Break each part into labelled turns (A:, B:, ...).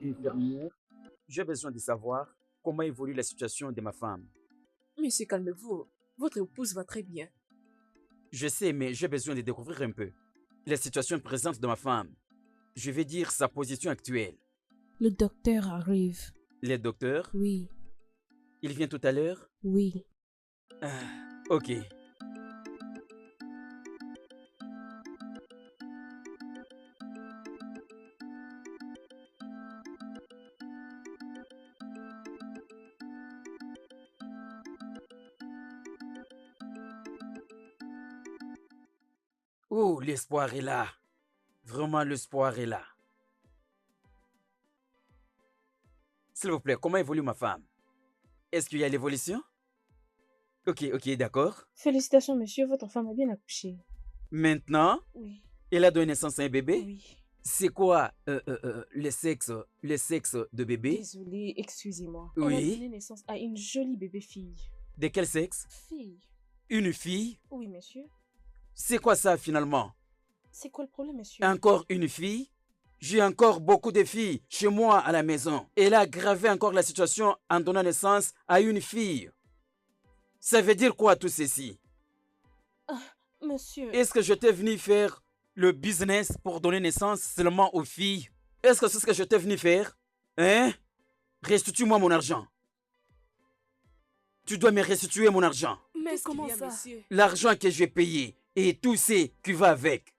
A: Infirmière, j'ai besoin de savoir comment évolue la situation de ma femme.
B: Monsieur, calmez-vous. Votre épouse va très bien.
A: Je sais, mais j'ai besoin de découvrir un peu la situation présente de ma femme. Je vais dire sa position actuelle.
C: Le docteur arrive.
A: Les docteurs,
C: Oui,
A: il vient tout à l'heure?
C: oui.
A: Ok. Oh, l'espoir est là. Vraiment, l'espoir est là. S'il vous plaît, comment évolue ma femme? Est-ce qu'il y a l'évolution? Ok, d'accord.
C: Félicitations, monsieur, votre femme a bien accouché.
A: Maintenant,
C: Oui,
A: elle a donné naissance à un bébé?
C: oui.
A: C'est quoi le sexe de bébé?
C: Désolée, excusez-moi. Elle a
A: Oui.
C: donné naissance à une jolie bébé fille.
A: De quel sexe?
C: Fille?
A: Une fille?
C: Oui, monsieur.
A: C'est quoi ça finalement?
C: C'est quoi le problème, monsieur?
A: Encore une fille? J'ai encore beaucoup de filles chez moi à la maison. Elle a aggravé encore la situation en donnant naissance à une fille. Ça veut dire quoi tout ceci?
C: Monsieur,
A: Est-ce que je t'ai venu faire le business pour donner naissance seulement aux filles? Est-ce que c'est ce que je t'ai venu faire? Hein? Restitue-moi mon argent. Tu dois me restituer mon argent.
B: Mais
C: Qu'est-ce qu'il
B: comment
C: y a,
B: ça?
C: monsieur?
A: L'argent que j'ai payé et tout ce qui va avec.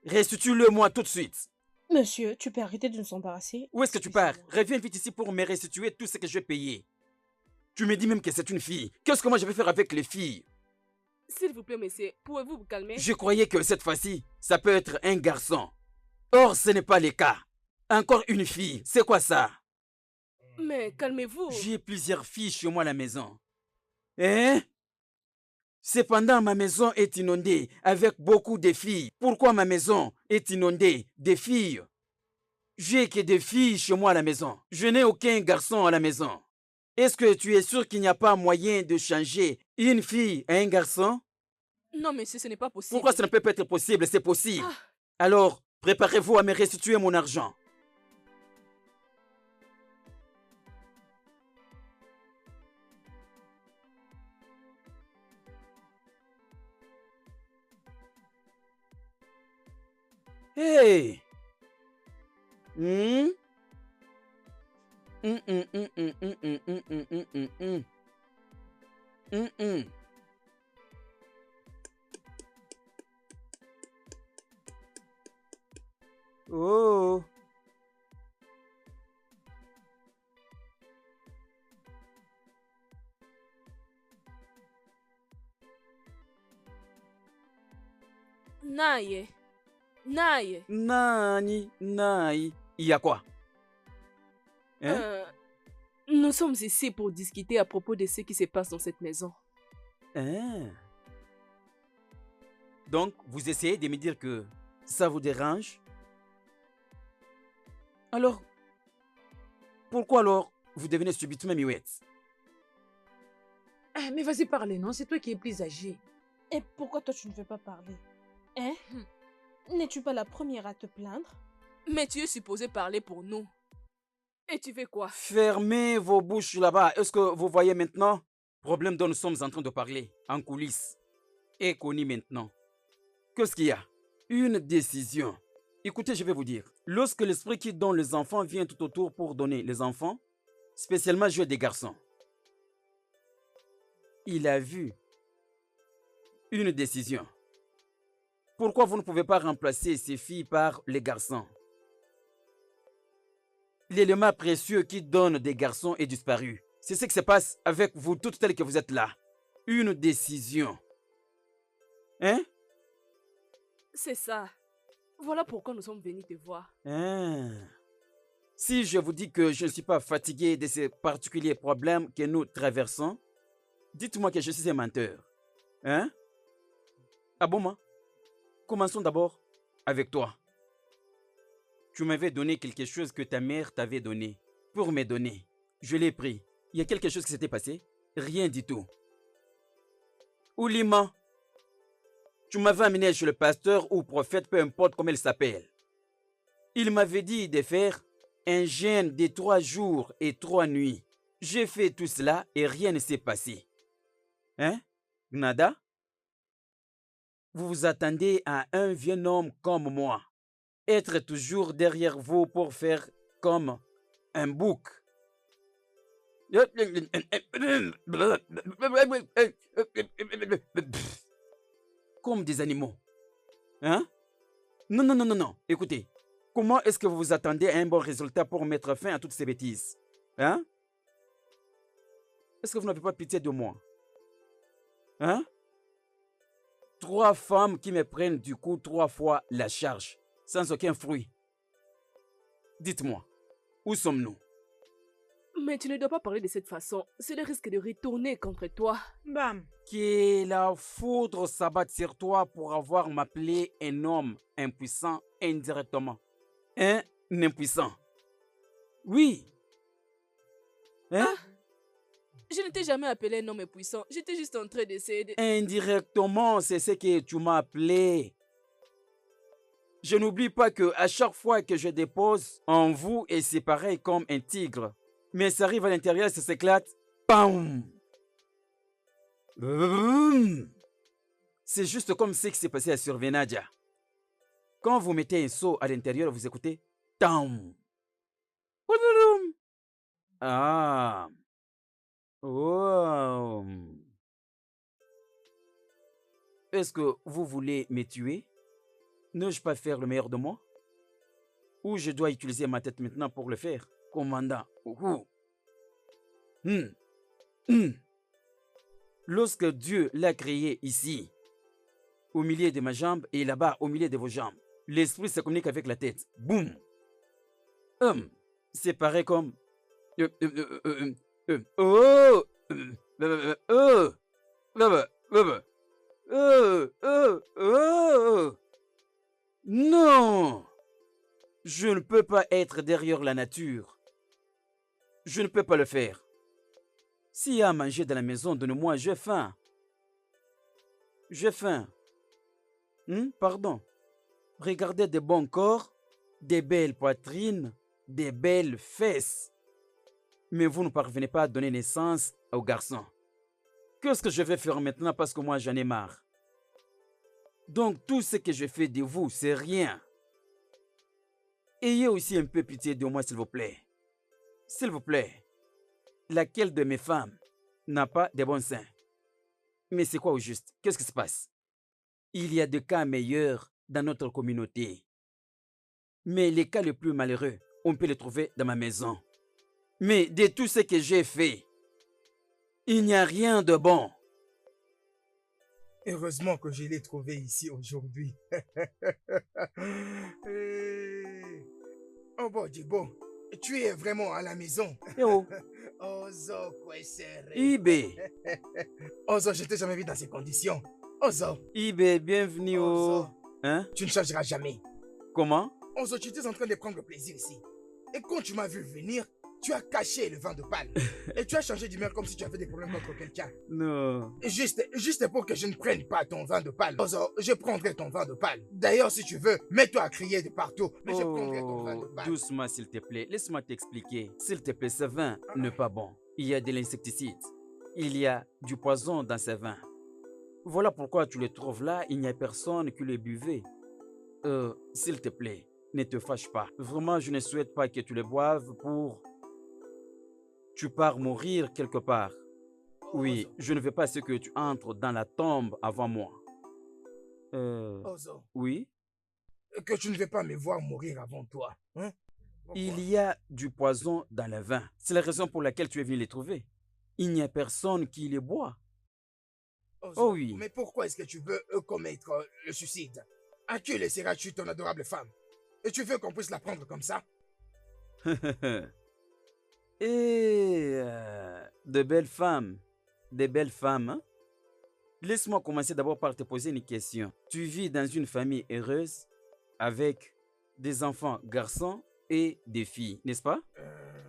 A: Restitue-le-moi tout de suite.
C: monsieur, tu peux arrêter de nous embarrasser?
A: Où est-ce que tu pars?
C: Excusez-moi.
A: Reviens vite ici pour me restituer tout ce que j'ai payé. Tu me dis même que c'est une fille. Qu'est-ce que moi je vais faire avec les filles?
B: S'il vous plaît, monsieur, pouvez-vous vous calmer?
A: Je croyais que cette fois-ci, ça peut être un garçon. Or, ce n'est pas le cas. Encore une fille. C'est quoi ça?
B: Mais calmez-vous.
A: J'ai plusieurs filles chez moi à la maison. Hein? Cependant, ma maison est inondée avec beaucoup de filles. Pourquoi ma maison est inondée de filles? J'ai que des filles chez moi à la maison. Je n'ai aucun garçon à la maison. Est-ce que tu es sûr qu'il n'y a pas moyen de changer une fille à un garçon?
B: Non, monsieur, ce n'est pas possible.
A: Pourquoi ça ne peut pas être possible? C'est possible.
B: Ah.
A: Alors, préparez-vous à me restituer mon argent. Hey! Hmm? Mm, mm, mm, mm, mm, mm, mm, mm, mm, mm, mm. Mm, mm. Oh!
B: Naye. Naye.
A: Nani, nai. Il y a quoi? Hein?
B: Nous sommes ici pour discuter à propos de ce qui se passe dans cette maison.
A: Hein? Donc, vous essayez de me dire que ça vous dérange? Alors, pourquoi alors vous devenez subitement muette?
D: Ah, mais vas-y, parler, non? C'est toi qui es plus âgé.
C: Et pourquoi toi tu ne veux pas parler? Hein? N'es-tu pas la première à te plaindre?
B: Mais tu es supposé parler pour nous. Et tu fais quoi?
A: Fermez vos bouches là-bas. Est-ce que vous voyez maintenant? Problème dont nous sommes en train de parler, en coulisses. Est connu maintenant. Qu'est-ce qu'il y a? Une décision. Écoutez, je vais vous dire. Lorsque l'esprit qui donne les enfants vient tout autour pour donner les enfants, spécialement jouer des garçons, il a vu une décision. Pourquoi vous ne pouvez pas remplacer ces filles par les garçons? L'élément précieux qui donne des garçons est disparu. C'est ce qui se passe avec vous toutes telles que vous êtes là. Une décision. Hein?
B: C'est ça. Voilà pourquoi nous sommes venus te voir.
A: Hein? Si je vous dis que je ne suis pas fatigué de ces particuliers problèmes que nous traversons, dites-moi que je suis un menteur. Hein? Ah bon, moi? Commençons d'abord avec toi. Tu m'avais donné quelque chose que ta mère t'avait donné. Pour me donner, je l'ai pris. Il y a quelque chose qui s'était passé? Rien du tout. Oulima, tu m'avais amené chez le pasteur ou prophète, peu importe comment il s'appelle. Il m'avait dit de faire un jeûne de 3 jours et 3 nuits. J'ai fait tout cela et rien ne s'est passé. Hein? Nada? Vous vous attendez à un vieux homme comme moi, être toujours derrière vous pour faire comme un bouc. Comme des animaux. Hein? Non, non, non, non, non. Écoutez, comment est-ce que vous vous attendez à un bon résultat pour mettre fin à toutes ces bêtises? Hein? Est-ce que vous n'avez pas pitié de moi? Hein? 3 femmes qui me prennent du coup 3 fois la charge, sans aucun fruit. Dites-moi, où sommes-nous?
B: Mais tu ne dois pas parler de cette façon. Cela risque de retourner contre toi.
D: Bam.
A: Que la foudre s'abatte sur toi pour avoir m'appelé un homme impuissant indirectement. Un impuissant. Oui. Hein?
B: Je ne t'ai jamais appelé un homme puissant. J'étais juste en train d'essayer de...
A: Indirectement, c'est ce que tu m'as appelé. Je n'oublie pas que à chaque fois que je dépose en vous, et c'est pareil comme un tigre. Mais ça arrive à l'intérieur, ça s'éclate. Bam! C'est juste comme ce qui s'est passé à Survenadia. Quand vous mettez un seau à l'intérieur, vous écoutez. Tam! Ah! Wow! Est-ce que vous voulez me tuer? N'ai-je pas faire le meilleur de moi? Ou je dois utiliser ma tête maintenant pour le faire? Commandant. Lorsque Dieu l'a créé ici, au milieu de ma jambe et là-bas au milieu de vos jambes, l'esprit se communique avec la tête. Boum! C'est pareil comme... Non! Je ne peux pas être derrière la nature. Je ne peux pas le faire. S'il y a à manger dans la maison, donne-moi, j'ai faim. J'ai faim. Pardon. Regardez de bons corps, des belles poitrines, des belles fesses. Mais vous ne parvenez pas à donner naissance aux garçons. Qu'est-ce que je vais faire maintenant parce que moi j'en ai marre? Donc tout ce que je fais de vous, c'est rien. Ayez aussi un peu pitié de moi, s'il vous plaît. S'il vous plaît. Laquelle de mes femmes n'a pas de bons seins? Mais c'est quoi au juste? Qu'est-ce qui se passe? Il y a des cas meilleurs dans notre communauté. Mais les cas les plus malheureux, on peut les trouver dans ma maison. Mais de tout ce que j'ai fait, il n'y a rien de bon.
E: Heureusement que je l'ai trouvé ici aujourd'hui. Oh bon, Djibo, tu es vraiment à la maison.
A: Yo,
E: Ozo, Kwesere.
A: Ibe,
E: Ozo, je t'ai jamais vu dans ces conditions. Ozo,
A: Ibe, bienvenue au...
E: Ozo,
A: Hein?
E: tu ne changeras jamais.
A: Comment?
E: Ozo, tu étais en train de prendre plaisir ici. Et quand tu m'as vu venir, tu as caché le vin de palme. Et tu as changé d'humeur comme si tu avais des problèmes contre quelqu'un.
A: Non.
E: Juste pour que je ne prenne pas ton vin de palme. Ozo, je prendrai ton vin de palme. D'ailleurs, si tu veux, mets-toi à crier de partout. Mais je prendrai ton vin de palme.
A: Doucement, s'il te plaît. Laisse-moi t'expliquer. S'il te plaît, ce vin n'est pas bon. Il y a de l'insecticide. Il y a du poison dans ce vin. Voilà pourquoi tu le trouves là. Il n'y a personne qui le buvait. S'il te plaît, ne te fâche pas. Vraiment, je ne souhaite pas que tu le boives pour... Tu pars mourir quelque part. Oui,
E: Ozo,
A: je ne veux pas ce que tu entres dans la tombe avant moi.
E: Ozo,
A: Oui.
E: que tu ne veux pas me voir mourir avant toi. Hein? Pourquoi?
A: Il y a du poison dans le vin. C'est la raison pour laquelle tu es venu les trouver. Il n'y a personne qui les boit.
E: Ozo,
A: Oh oui.
E: mais pourquoi est-ce que tu veux commettre le suicide? À qui laisseras-tu ton adorable femme? Et tu veux qu'on puisse la prendre comme ça?
A: Et de belles femmes. De belles femmes. Hein? Laisse-moi commencer d'abord par te poser une question. Tu vis dans une famille heureuse avec des enfants garçons et des filles, n'est-ce pas?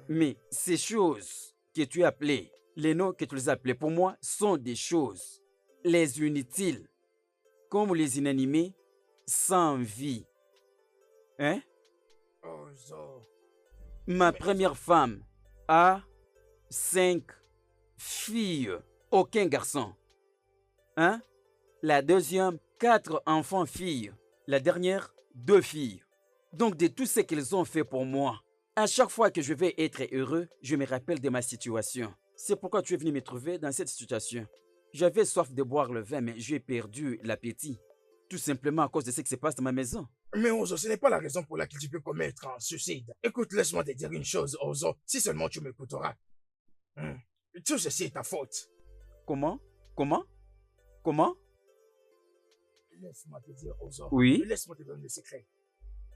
A: Mais ces choses que tu as appelées, les noms que tu les as appelés pour moi sont des choses. Les inutiles, comme les inanimés, sans vie. Hein?
E: Ozo,
A: Ma première femme a 5 filles, aucun garçon. Hein? La deuxième, 4 enfants filles. La dernière, 2 filles. Donc de tout ce qu'ils ont fait pour moi, à chaque fois que je vais être heureux, je me rappelle de ma situation. C'est pourquoi tu es venu me trouver dans cette situation. J'avais soif de boire le vin, mais j'ai perdu l'appétit. Tout simplement à cause de ce qui se passe dans ma maison.
E: Mais Ozo, ce n'est pas la raison pour laquelle tu peux commettre un suicide. Écoute, laisse-moi te dire une chose, Ozo, si seulement tu m'écouteras. Tout ceci est ta faute.
A: Comment? Comment? Comment?
E: Laisse-moi te dire, Ozo.
A: Oui.
E: Laisse-moi te donner le secret.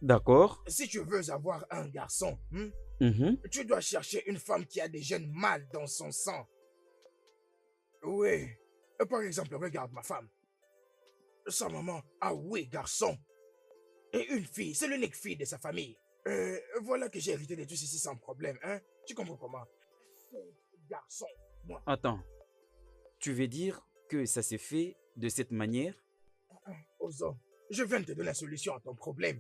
A: D'accord.
E: Si tu veux avoir un garçon,
A: Mhm.
E: tu dois chercher une femme qui a des gènes mâles dans son sang. Oui. Par exemple, regarde ma femme. Sa maman a 8 garçons. Et une fille, c'est l'unique fille de sa famille. Voilà que j'ai hérité de tout ceci sans problème, hein. Tu comprends comment? 5 garçons, moi.
A: Attends. Tu veux dire que ça s'est fait de cette manière?
E: Ozo, je viens de te donner la solution à ton problème.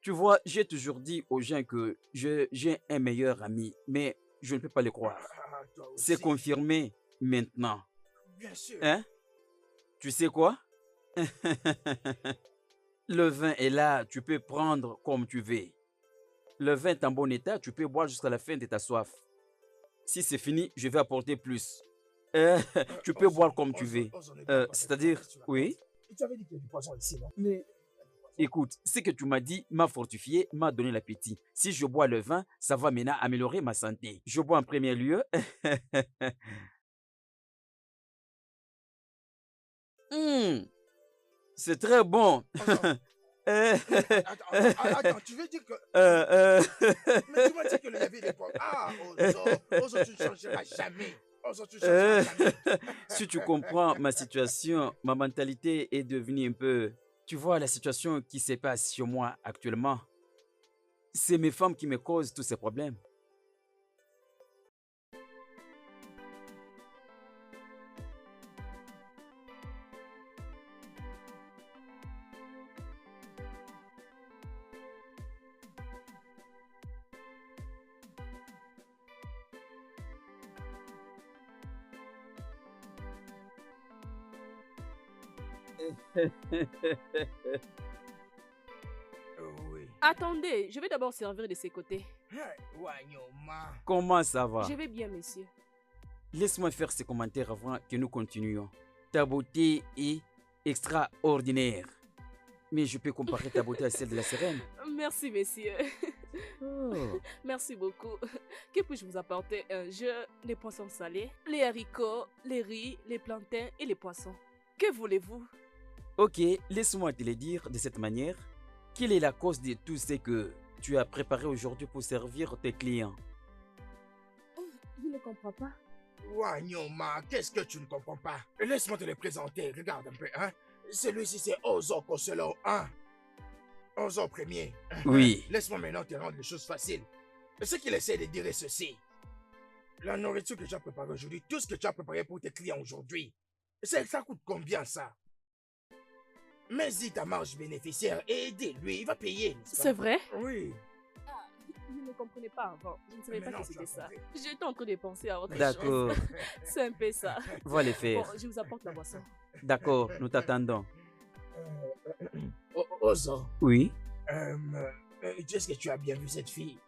A: Tu vois, j'ai toujours dit aux gens que j'ai un meilleur ami, mais je ne peux pas le croire.
E: Toi aussi.
A: C'est confirmé maintenant.
E: Bien sûr.
A: Hein? Tu sais quoi? Le vin est là, tu peux prendre comme tu veux. Le vin est en bon état, tu peux boire jusqu'à la fin de ta soif. Si c'est fini, je vais apporter plus. Tu peux boire comme tu veux. C'est-à-dire, oui?
E: Tu avais dit qu'il y a du poison ici, non?
A: Mais écoute, ce que tu m'as dit m'a fortifié, m'a donné l'appétit. Si je bois le vin, ça va maintenant améliorer ma santé. Je bois en premier lieu. C'est très bon.
E: Attends, tu veux dire que... Mais tu m'as dit que le navire est pas... Ah, Ozo, tu ne changeras jamais. Ozo, tu ne changeras jamais.
A: Si tu comprends ma situation, ma mentalité est devenue un peu... Tu vois la situation qui se passe sur moi actuellement. C'est mes femmes qui me causent tous ces problèmes.
E: Oui.
B: Attendez, je vais d'abord servir de ses côtés.
E: Wanyoma.
A: Comment ça va?
B: Je vais bien, monsieur.
A: Laisse-moi faire ces commentaires avant que nous continuions. Ta beauté est extraordinaire. Mais je peux comparer ta beauté à celle de la sirène.
B: Merci, monsieur.
A: Oh.
B: Merci beaucoup. Que puis-je vous apporter? Un jeu, des poissons salés, les haricots, les riz, les plantains et les poissons. Que voulez-vous?
A: Ok, laisse-moi te le dire de cette manière. Quelle est la cause de tout ce que tu as préparé aujourd'hui pour servir tes clients?
B: Je ne comprends pas.
E: Wanyoma, qu'est-ce que tu ne comprends pas? Laisse-moi te le présenter, regarde un peu, hein. Celui-ci, c'est Ozo Koselo 1. Ozo premier.
A: Oui.
E: Laisse-moi maintenant te rendre les choses faciles. Ce qu'il essaie de dire est ceci. La nourriture que tu as préparée aujourd'hui, tout ce que tu as préparé pour tes clients aujourd'hui, ça coûte combien ça? Mets-y ta marge bénéficiaire et aidez-lui, il va payer, n'est-ce pas?
B: C'est vrai?
E: Oui.
B: Je ne comprenais pas avant. Je ne savais
E: Mais
B: pas
E: non,
B: que
E: tu
B: c'était
E: as
B: ça.
E: compris.
B: J'étais en train de penser à autre chose.
A: D'accord.
B: C'est un peu ça.
A: Va le
B: Bon,
A: faire.
B: je vous apporte la boisson.
A: D'accord, nous t'attendons.
E: Ozo,
A: Oui,
E: est-ce que tu as bien vu cette fille?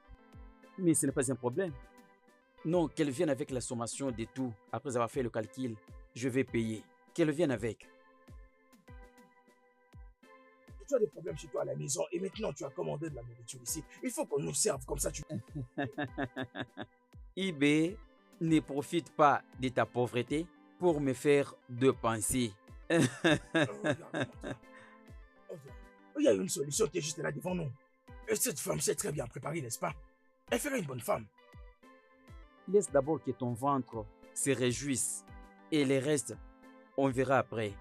A: mais ce n'est pas un problème. Non, qu'elle vienne avec la sommation de tout. Après avoir fait le calcul, je vais payer. Qu'elle vienne avec.
E: Tu as des problèmes chez toi à la maison et maintenant tu as commandé de la nourriture ici. Il faut qu'on nous serve comme ça.
A: eBay ne profite pas de ta pauvreté pour me faire dépenser.
E: Regarde-moi. Il y a une solution qui est juste là devant nous. Et cette femme s'est très bien préparée, n'est-ce pas? Elle ferait une bonne femme.
A: Laisse d'abord que ton ventre se réjouisse. Et le reste, on verra après.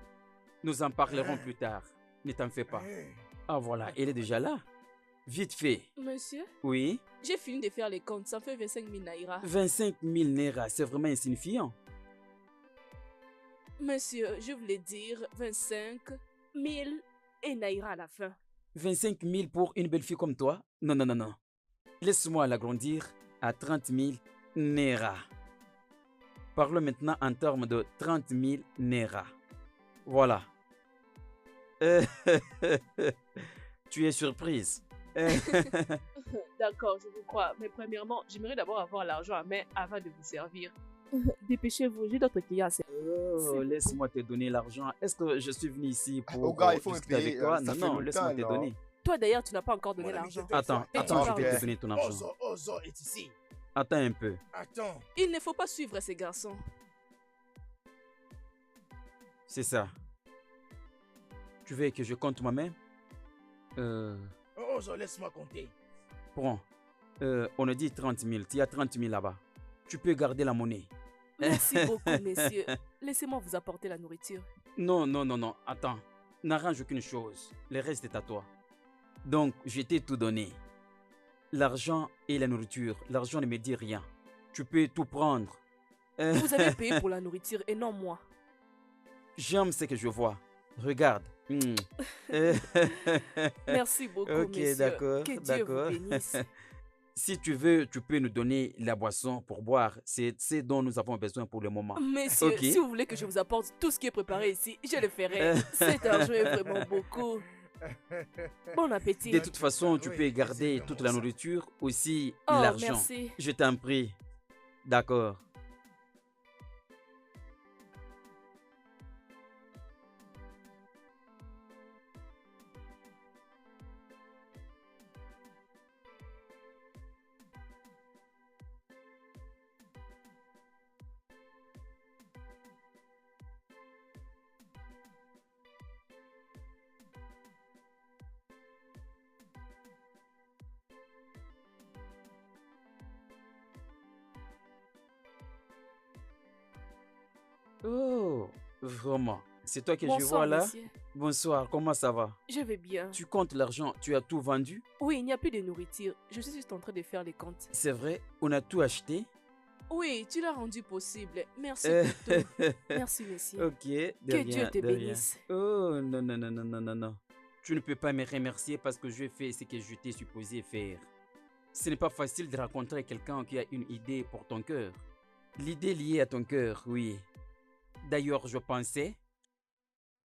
A: Nous en parlerons plus tard. Ne t'en fais pas. Ah voilà, elle est déjà là. Vite fait.
B: Monsieur,
A: Oui,
B: j'ai fini de faire les comptes. Ça fait 25 000 naira.
A: 25 000 naira, c'est vraiment insignifiant.
B: Monsieur, je voulais dire 25 000 et naira à la fin.
A: 25 000 pour une belle fille comme toi? Non, non, non, non. Laisse-moi l'agrandir à 30 000 Naira. Parlons maintenant en termes de 30 000 Naira. Voilà. Tu es surprise.
B: D'accord, je vous crois. Mais premièrement, j'aimerais d'abord avoir l'argent à main avant de vous servir. Dépêchez-vous, j'ai d'autres clients à servir.
A: Oh, laisse-moi te donner l'argent. Est-ce que je suis venu ici
F: Oh,
A: pour
F: gars, il faut me
A: discuter avec
F: payer.
A: toi?
F: Ça
A: Non,
F: fait
A: non, laisse-moi
F: longtemps,
A: te
F: non?
A: donner.
B: Toi d'ailleurs, tu n'as pas encore donné
E: Mon ami,
B: l'argent.
E: tais-toi,
A: Attends,
E: femme.
B: Et
A: attends,
B: tu
A: je vais
B: parles.
A: te donner ton argent.
E: Ozo est ici.
A: Attends un peu.
E: Attends.
B: Il ne faut pas suivre ces garçons.
A: C'est ça. Tu veux que je compte moi-même?
E: Ozo, laisse-moi compter.
A: Prends. On a dit 30 000. Tu as 30 000 là-bas. Tu peux garder la monnaie.
B: Merci beaucoup, messieurs. Laissez-moi vous apporter la nourriture.
A: Non, non, non, non. Attends. N'arrange aucune chose. Le reste est à toi. Donc, je t'ai tout donné. L'argent et la nourriture. L'argent ne me dit rien. Tu peux tout prendre.
B: Vous avez payé pour la nourriture et non moi.
A: J'aime ce que je vois. Regarde.
B: Merci beaucoup,
A: Ok,
B: messieurs.
A: d'accord,
B: Que Dieu
A: d'accord.
B: vous bénisse.
A: Si tu veux, tu peux nous donner la boisson pour boire. C'est ce dont nous avons besoin pour le moment.
B: Messieurs,
A: Ok.
B: si vous voulez que je vous apporte tout ce qui est préparé ici, je le ferai. Cet argent est vraiment beaucoup. Bon appétit.
A: De toute façon, tu
E: Oui,
A: peux garder
E: c'est
A: toute
E: vraiment
A: la
E: ça.
A: nourriture, aussi
B: Oh,
A: l'argent.
B: merci.
A: Je t'en prie. D'accord. Oh, vraiment. C'est toi que je vois
B: Bonsoir,
A: là?
B: messieurs.
A: Bonsoir, comment ça va?
B: Je vais bien.
A: Tu comptes l'argent, tu as tout vendu?
B: Oui, il n'y a plus de nourriture. Je suis juste en train de faire les comptes.
A: C'est vrai, on a tout acheté?
B: Oui, tu l'as rendu possible. Merci
A: Euh,
B: pour tout. Merci, messieurs.
A: Ok, de
B: Que
A: rien,
B: Dieu te
A: de rien.
B: bénisse.
A: Oh, non, non, non, non, non, non, non. Tu ne peux pas me remercier parce que je fais ce que je t'ai supposé faire. Ce n'est pas facile de rencontrer quelqu'un qui a une idée pour ton cœur. L'idée liée à ton cœur, oui. D'ailleurs, je pensais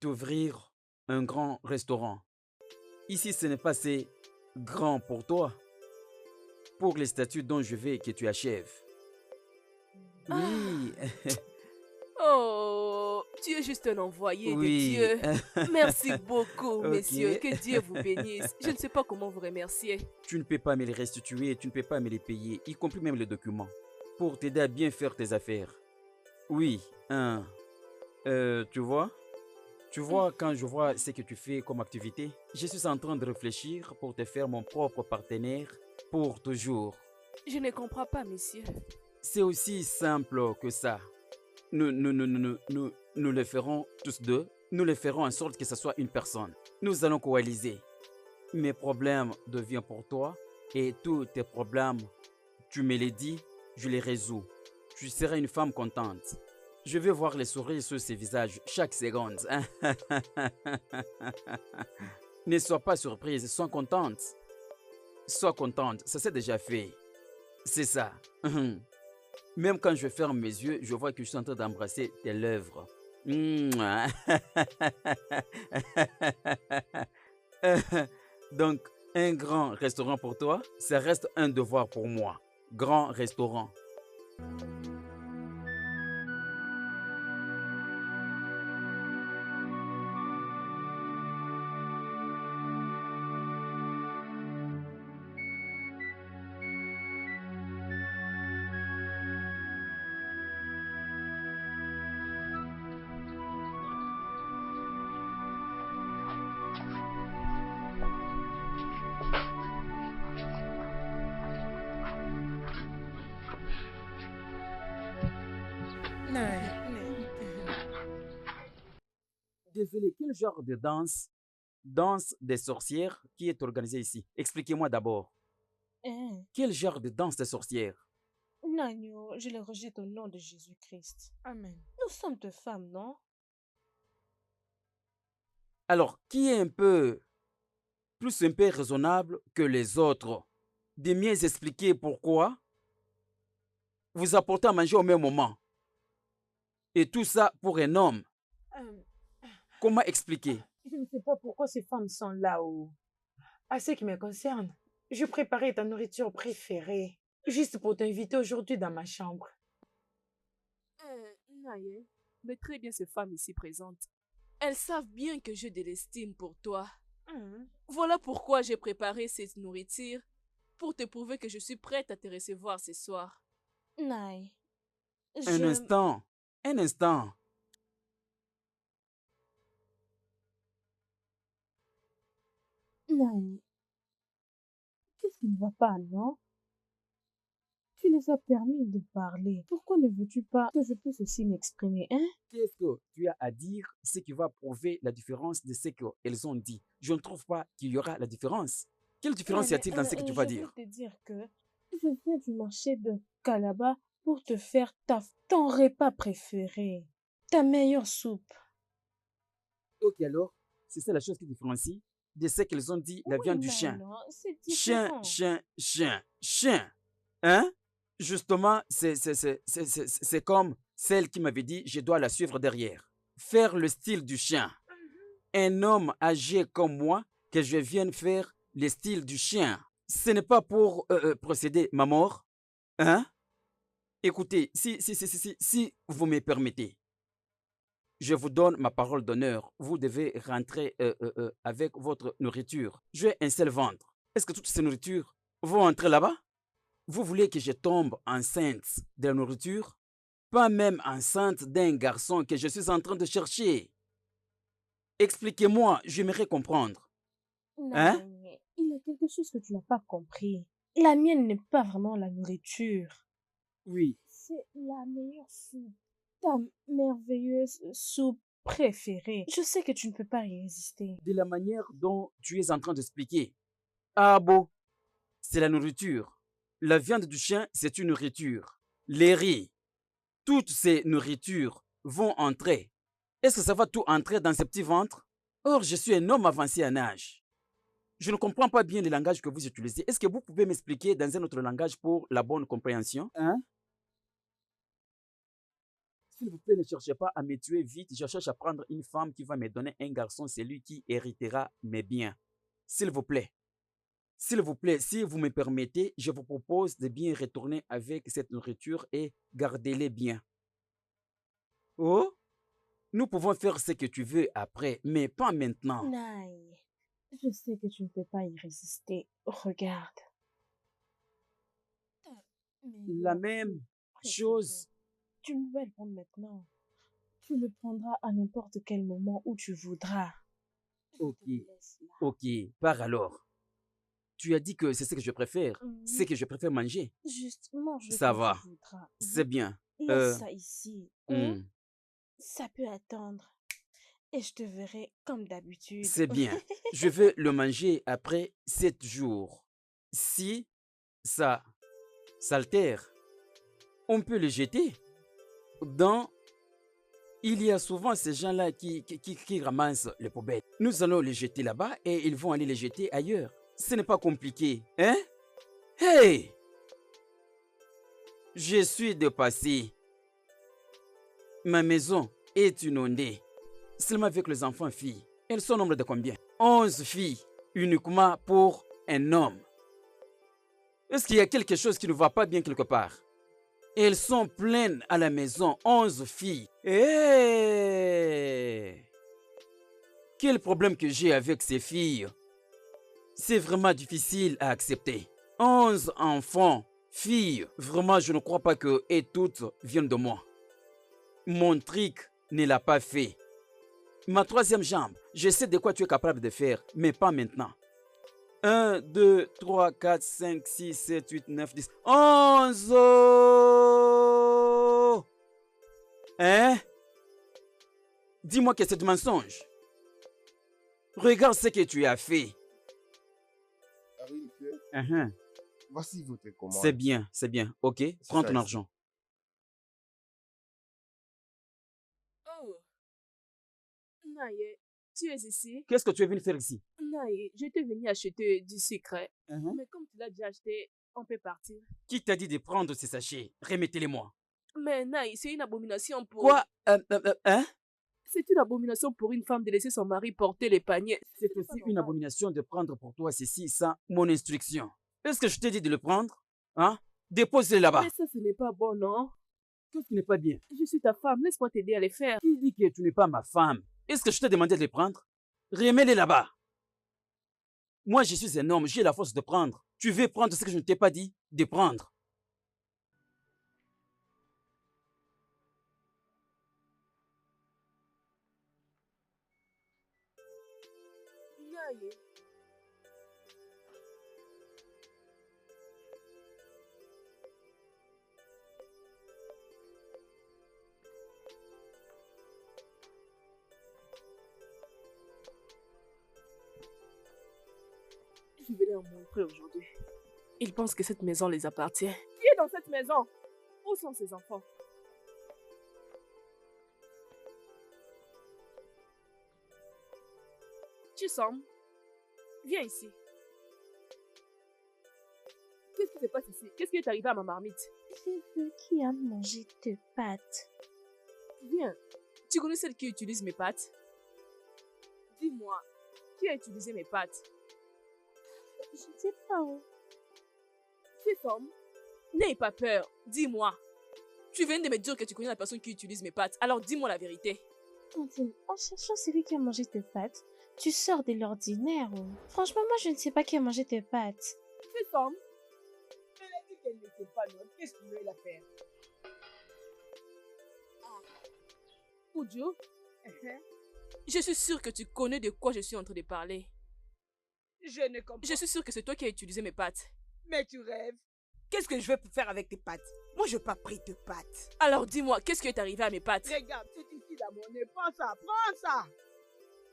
A: t'ouvrir un grand restaurant. Ici, ce n'est pas assez grand pour toi. Pour les statuts dont je veux que tu achèves. Oui,
B: Oh, tu es juste un envoyé de
A: oui.
B: Dieu. Merci beaucoup,
A: Ok.
B: messieurs. Que Dieu vous bénisse. Je ne sais pas comment vous remercier.
A: Tu ne peux pas me les restituer, tu ne peux pas me les payer, y compris même les documents, pour t'aider à bien faire tes affaires. Oui, hein. Tu vois? Tu vois, quand je vois ce que tu fais comme activité, je suis en train de réfléchir pour te faire mon propre partenaire pour toujours.
B: Je ne comprends pas, messieurs.
A: C'est aussi simple que ça. Nous le ferons tous deux. Nous le ferons en sorte que ce soit une personne. Nous allons coaliser. Mes problèmes deviennent pour toi et tous tes problèmes, tu me les dis, je les résous. Tu seras une femme contente. Je veux voir les sourires sur ses visages chaque seconde. Ne sois pas surprise, sois contente. Sois contente, ça s'est déjà fait. C'est ça. Même quand je ferme mes yeux, je vois que je suis en train d'embrasser tes lèvres. Mouah. Donc, un grand restaurant pour toi, ça reste un devoir pour moi. Grand restaurant. Désolé, quel genre de danse des sorcières qui est organisée ici? Expliquez-moi d'abord.
C: Hein?
A: Quel genre de danse des sorcières?
C: Nagno, je le rejette au nom de Jésus-Christ.
D: Amen.
C: Nous sommes deux femmes, non?
A: Alors, qui est un peu plus un peu raisonnable que les autres, de mieux expliquer pourquoi vous apportez à manger au même moment. Et tout ça pour un homme.
D: Euh,
A: Comment expliquer?
D: Je ne sais pas pourquoi ces femmes sont là où. À ce qui me concerne, je préparais ta nourriture préférée, juste pour t'inviter aujourd'hui dans ma chambre.
B: Naye, mais très bien ces femmes ici présentes. Elles savent bien que j'ai de l'estime pour toi. Voilà pourquoi j'ai préparé cette nourriture pour te prouver que je suis prête à te recevoir ce soir.
C: Naï,
A: Un instant. Un instant.
C: Naï, qu'est-ce qui ne va pas, non? Tu les as permis de parler. Pourquoi ne veux-tu pas que je puisse aussi m'exprimer, hein?
A: Qu'est-ce que tu as à dire, ce qui va prouver la différence de ce qu'elles ont dit? Je ne trouve pas qu'il y aura la différence. Quelle différence y a-t-il dans ce que tu vas dire?
C: Je veux te dire que je viens du marché de Calabar pour te faire ton repas préféré, ta meilleure soupe.
A: Ok, alors, c'est ça la chose qui différencie de ce qu'elles ont dit, la viande du chien.
C: Non, c'est
A: Chien,
C: différent.
A: chien, chien, chien. Hein? Justement, c'est comme celle qui m'avait dit, je dois la suivre derrière. Faire le style du chien. Un homme âgé comme moi, que je vienne faire le style du chien. Ce n'est pas pour procéder ma mort. Hein? Écoutez, si vous me permettez, je vous donne ma parole d'honneur. Vous devez rentrer avec votre nourriture. J'ai un seul ventre. Est-ce que toutes ces nourritures vont entrer là-bas? Vous voulez que je tombe enceinte de la nourriture? Pas même enceinte d'un garçon que je suis en train de chercher. Expliquez-moi, j'aimerais comprendre. Hein?
C: Non, mais il y a quelque chose que tu n'as pas compris. La mienne n'est pas vraiment la nourriture.
A: Oui.
C: C'est la meilleure soupe. Ta merveilleuse soupe préférée. Je sais que tu ne peux pas y résister.
A: De la manière dont tu es en train d'expliquer. Ah bon, c'est la nourriture. La viande du chien, c'est une nourriture. Les riz, toutes ces nourritures vont entrer. Est-ce que ça va tout entrer dans ce petit ventre? Or, je suis un homme avancé en âge. Je ne comprends pas bien le langage que vous utilisez. Est-ce que vous pouvez m'expliquer dans un autre langage pour la bonne compréhension? Hein? S'il vous plaît, ne cherchez pas à me tuer vite. Je cherche à prendre une femme qui va me donner un garçon. C'est lui qui héritera mes biens. S'il vous plaît. S'il vous plaît, si vous me permettez, je vous propose de bien retourner avec cette nourriture et gardez-les bien. Oh, nous pouvons faire ce que tu veux après, mais pas maintenant.
C: Naï, je sais que tu ne peux pas y résister. Regarde.
A: La même chose.
C: Tu ne vas le prendre maintenant. Tu le prendras à n'importe quel moment où tu voudras.
A: Ok, ok, par alors. Tu as dit que c'est ce que je préfère. C'est que je préfère manger.
C: Juste mange.
A: Ça va. C'est bien.
C: Laisse ça ici. Ça peut attendre. Et je te verrai comme d'habitude.
A: C'est bien. Je vais le manger après 7 jours. Si ça s'altère, on peut le jeter. Il y a souvent ces gens-là qui ramassent les poubelles. Nous allons les jeter là-bas et ils vont aller les jeter ailleurs. Ce n'est pas compliqué, hein? Hey! Je suis dépassé. Ma maison est inondée. Seulement avec les enfants filles. Elles sont au nombre de combien? 11 filles, uniquement pour un homme. Est-ce qu'il y a quelque chose qui ne va pas bien quelque part? Elles sont pleines à la maison, 11 filles. Hey! Quel problème que j'ai avec ces filles? C'est vraiment difficile à accepter. 11 enfants, filles, vraiment je ne crois pas que et toutes viennent de moi. Mon trick ne l'a pas fait. Ma troisième jambe, je sais de quoi tu es capable de faire, mais pas maintenant. 1, 2, 3, 4, 5, 6, 7, 8, 9, 10, 11! Hein? Dis-moi que c'est du mensonge. Regarde ce que tu as fait.
F: Voici votre commande.
A: C'est bien, c'est bien. Ok, prends ton argent.
B: Oh, Naye, tu es ici?
A: Qu'est-ce que tu es venu faire ici?
B: Naï, j'étais venue acheter du sucre.
A: Mhm.
B: Mais comme tu l'as déjà acheté, on peut partir.
A: Qui t'a dit de prendre ces sachets? Remettez-les-moi.
B: Mais Naï, c'est une abomination pour...
A: Quoi? Hein?
B: C'est une abomination pour une femme de laisser son mari porter les paniers.
A: C'est aussi une abomination de prendre pour toi ceci sans mon instruction. Est-ce que je t'ai dit de le prendre? Hein? Dépose-le là-bas.
B: Mais ça, ce n'est pas bon, non?
A: Qu'est-ce qui n'est pas bien?
B: Je suis ta femme, laisse-moi t'aider à les faire.
A: Qui dit que tu n'es pas ma femme? Est-ce que je t'ai demandé de les prendre? Remets-les là-bas. Moi, je suis un homme, j'ai la force de prendre. Tu veux prendre ce que je ne t'ai pas dit de prendre.
B: Naï. Je vais leur montrer aujourd'hui. Ils pensent que cette maison les appartient. Qui est dans cette maison? Où sont ces enfants? Tu sembles. Viens ici. Qu'est-ce qui se passe ici? Qu'est-ce qui est arrivé à ma marmite?
C: J'ai vu qui a mangé tes pâtes.
B: Viens. Tu connais celle qui utilise mes pâtes? Dis-moi, qui a utilisé mes pâtes?
C: Je ne sais pas où.
B: Tu es femme? N'aie pas peur, dis-moi. Tu viens de me dire que tu connais la personne qui utilise mes pâtes, alors dis-moi la vérité.
C: Tantine, en cherchant celui qui a mangé tes pâtes, tu sors de l'ordinaire. Oh. Franchement, moi, je ne sais pas qui a mangé tes pâtes.
B: Tu es femme?
D: Elle a dit qu'elle n'était pas noire. Qu'est-ce que tu veux la faire?
B: Oudjo, je suis sûre que tu connais de quoi je suis en train de parler.
D: Je ne comprends
B: Je suis sûre que c'est toi qui as utilisé mes pâtes.
D: Mais tu rêves. Qu'est-ce que je vais faire avec tes pâtes? Moi, je n'ai pas pris tes pâtes.
B: Alors dis-moi, qu'est-ce qui est arrivé à mes pâtes?
D: Regarde, c'est ici dans mon nez. Prends ça, prends ça.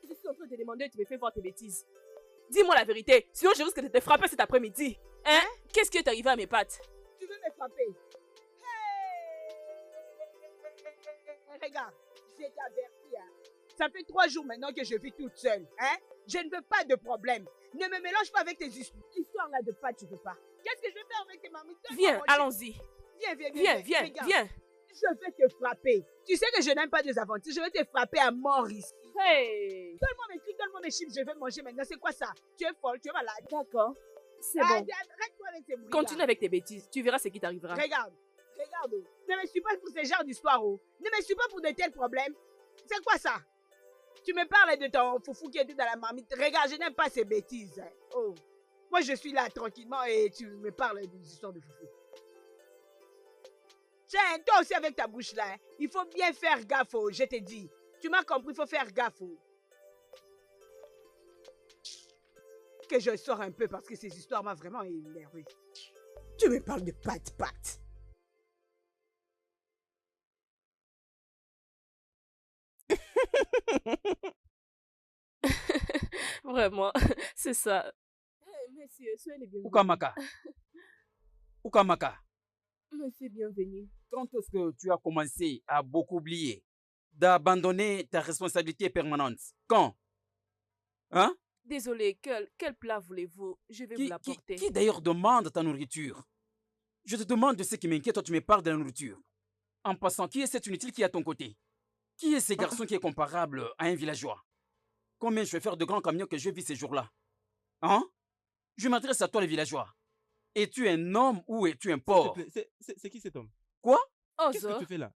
B: Je suis en train de te demander et tu me fais voir tes bêtises. Dis-moi la vérité, sinon je risque de te frapper cet après-midi. Hein? Qu'est-ce qui est arrivé à mes pâtes?
D: Tu veux me frapper? Regarde, je t'ai averti. Hein. Ça fait 3 jours maintenant que je vis toute seule. Hein? Je ne veux pas de problème. Ne me mélange pas avec tes histoires là de pâtes, tu veux pas. Qu'est-ce que je vais faire avec tes mamies?
B: Viens, allons-y.
D: Viens.
B: Viens.
D: Je vais te frapper. Tu sais que je n'aime pas des aventures. Je vais te frapper à mort ici.
B: Hey!
D: Donne-moi mes trucs, donne-moi mes chips. Je vais manger maintenant. C'est quoi ça? Tu es folle, tu es malade.
B: D'accord. C'est bon.
D: Arrête-toi avec ces bruits.
B: Continue avec tes bêtises. Tu verras ce qui t'arrivera.
D: Regarde. Oh. Ne me suis pas pour ce genre d'histoire. Oh. Ne me suis pas pour de tels problèmes. C'est quoi ça? Tu me parles de ton foufou qui était dans la marmite. Regarde, je n'aime pas ces bêtises. Hein. Oh. Moi, je suis là tranquillement et tu me parles des histoires de foufou. Tiens, toi aussi avec ta bouche là. Hein. Il faut bien faire gaffe, oh, je te dis. Tu m'as compris, il faut faire gaffe. Oh. Que je sors un peu parce que ces histoires m'ont vraiment énervé. Tu me parles de pâtes.
B: Vraiment, c'est ça. Hey, monsieur, soyez les bienvenus.
A: Ukamaka.
B: Monsieur, bienvenue.
A: Quand est-ce que tu as commencé à beaucoup oublier, d'abandonner ta responsabilité permanente? Quand? Hein?
B: Désolé, quel plat voulez-vous? Je vais vous l'apporter.
A: Qui d'ailleurs demande ta nourriture? Je te demande de ce qui m'inquiète, toi tu me parles de la nourriture. En passant, qui est cet inutile qui est à ton côté? Qui est ce garçon qui est comparable à un villageois? Combien je vais faire de grands camions que je vis ces jours-là? Hein? Je m'adresse à toi, les villageois. Es-tu un homme ou es-tu un porc?
F: C'est qui cet homme?
A: Quoi?
F: Qu'est-ce que tu fais là?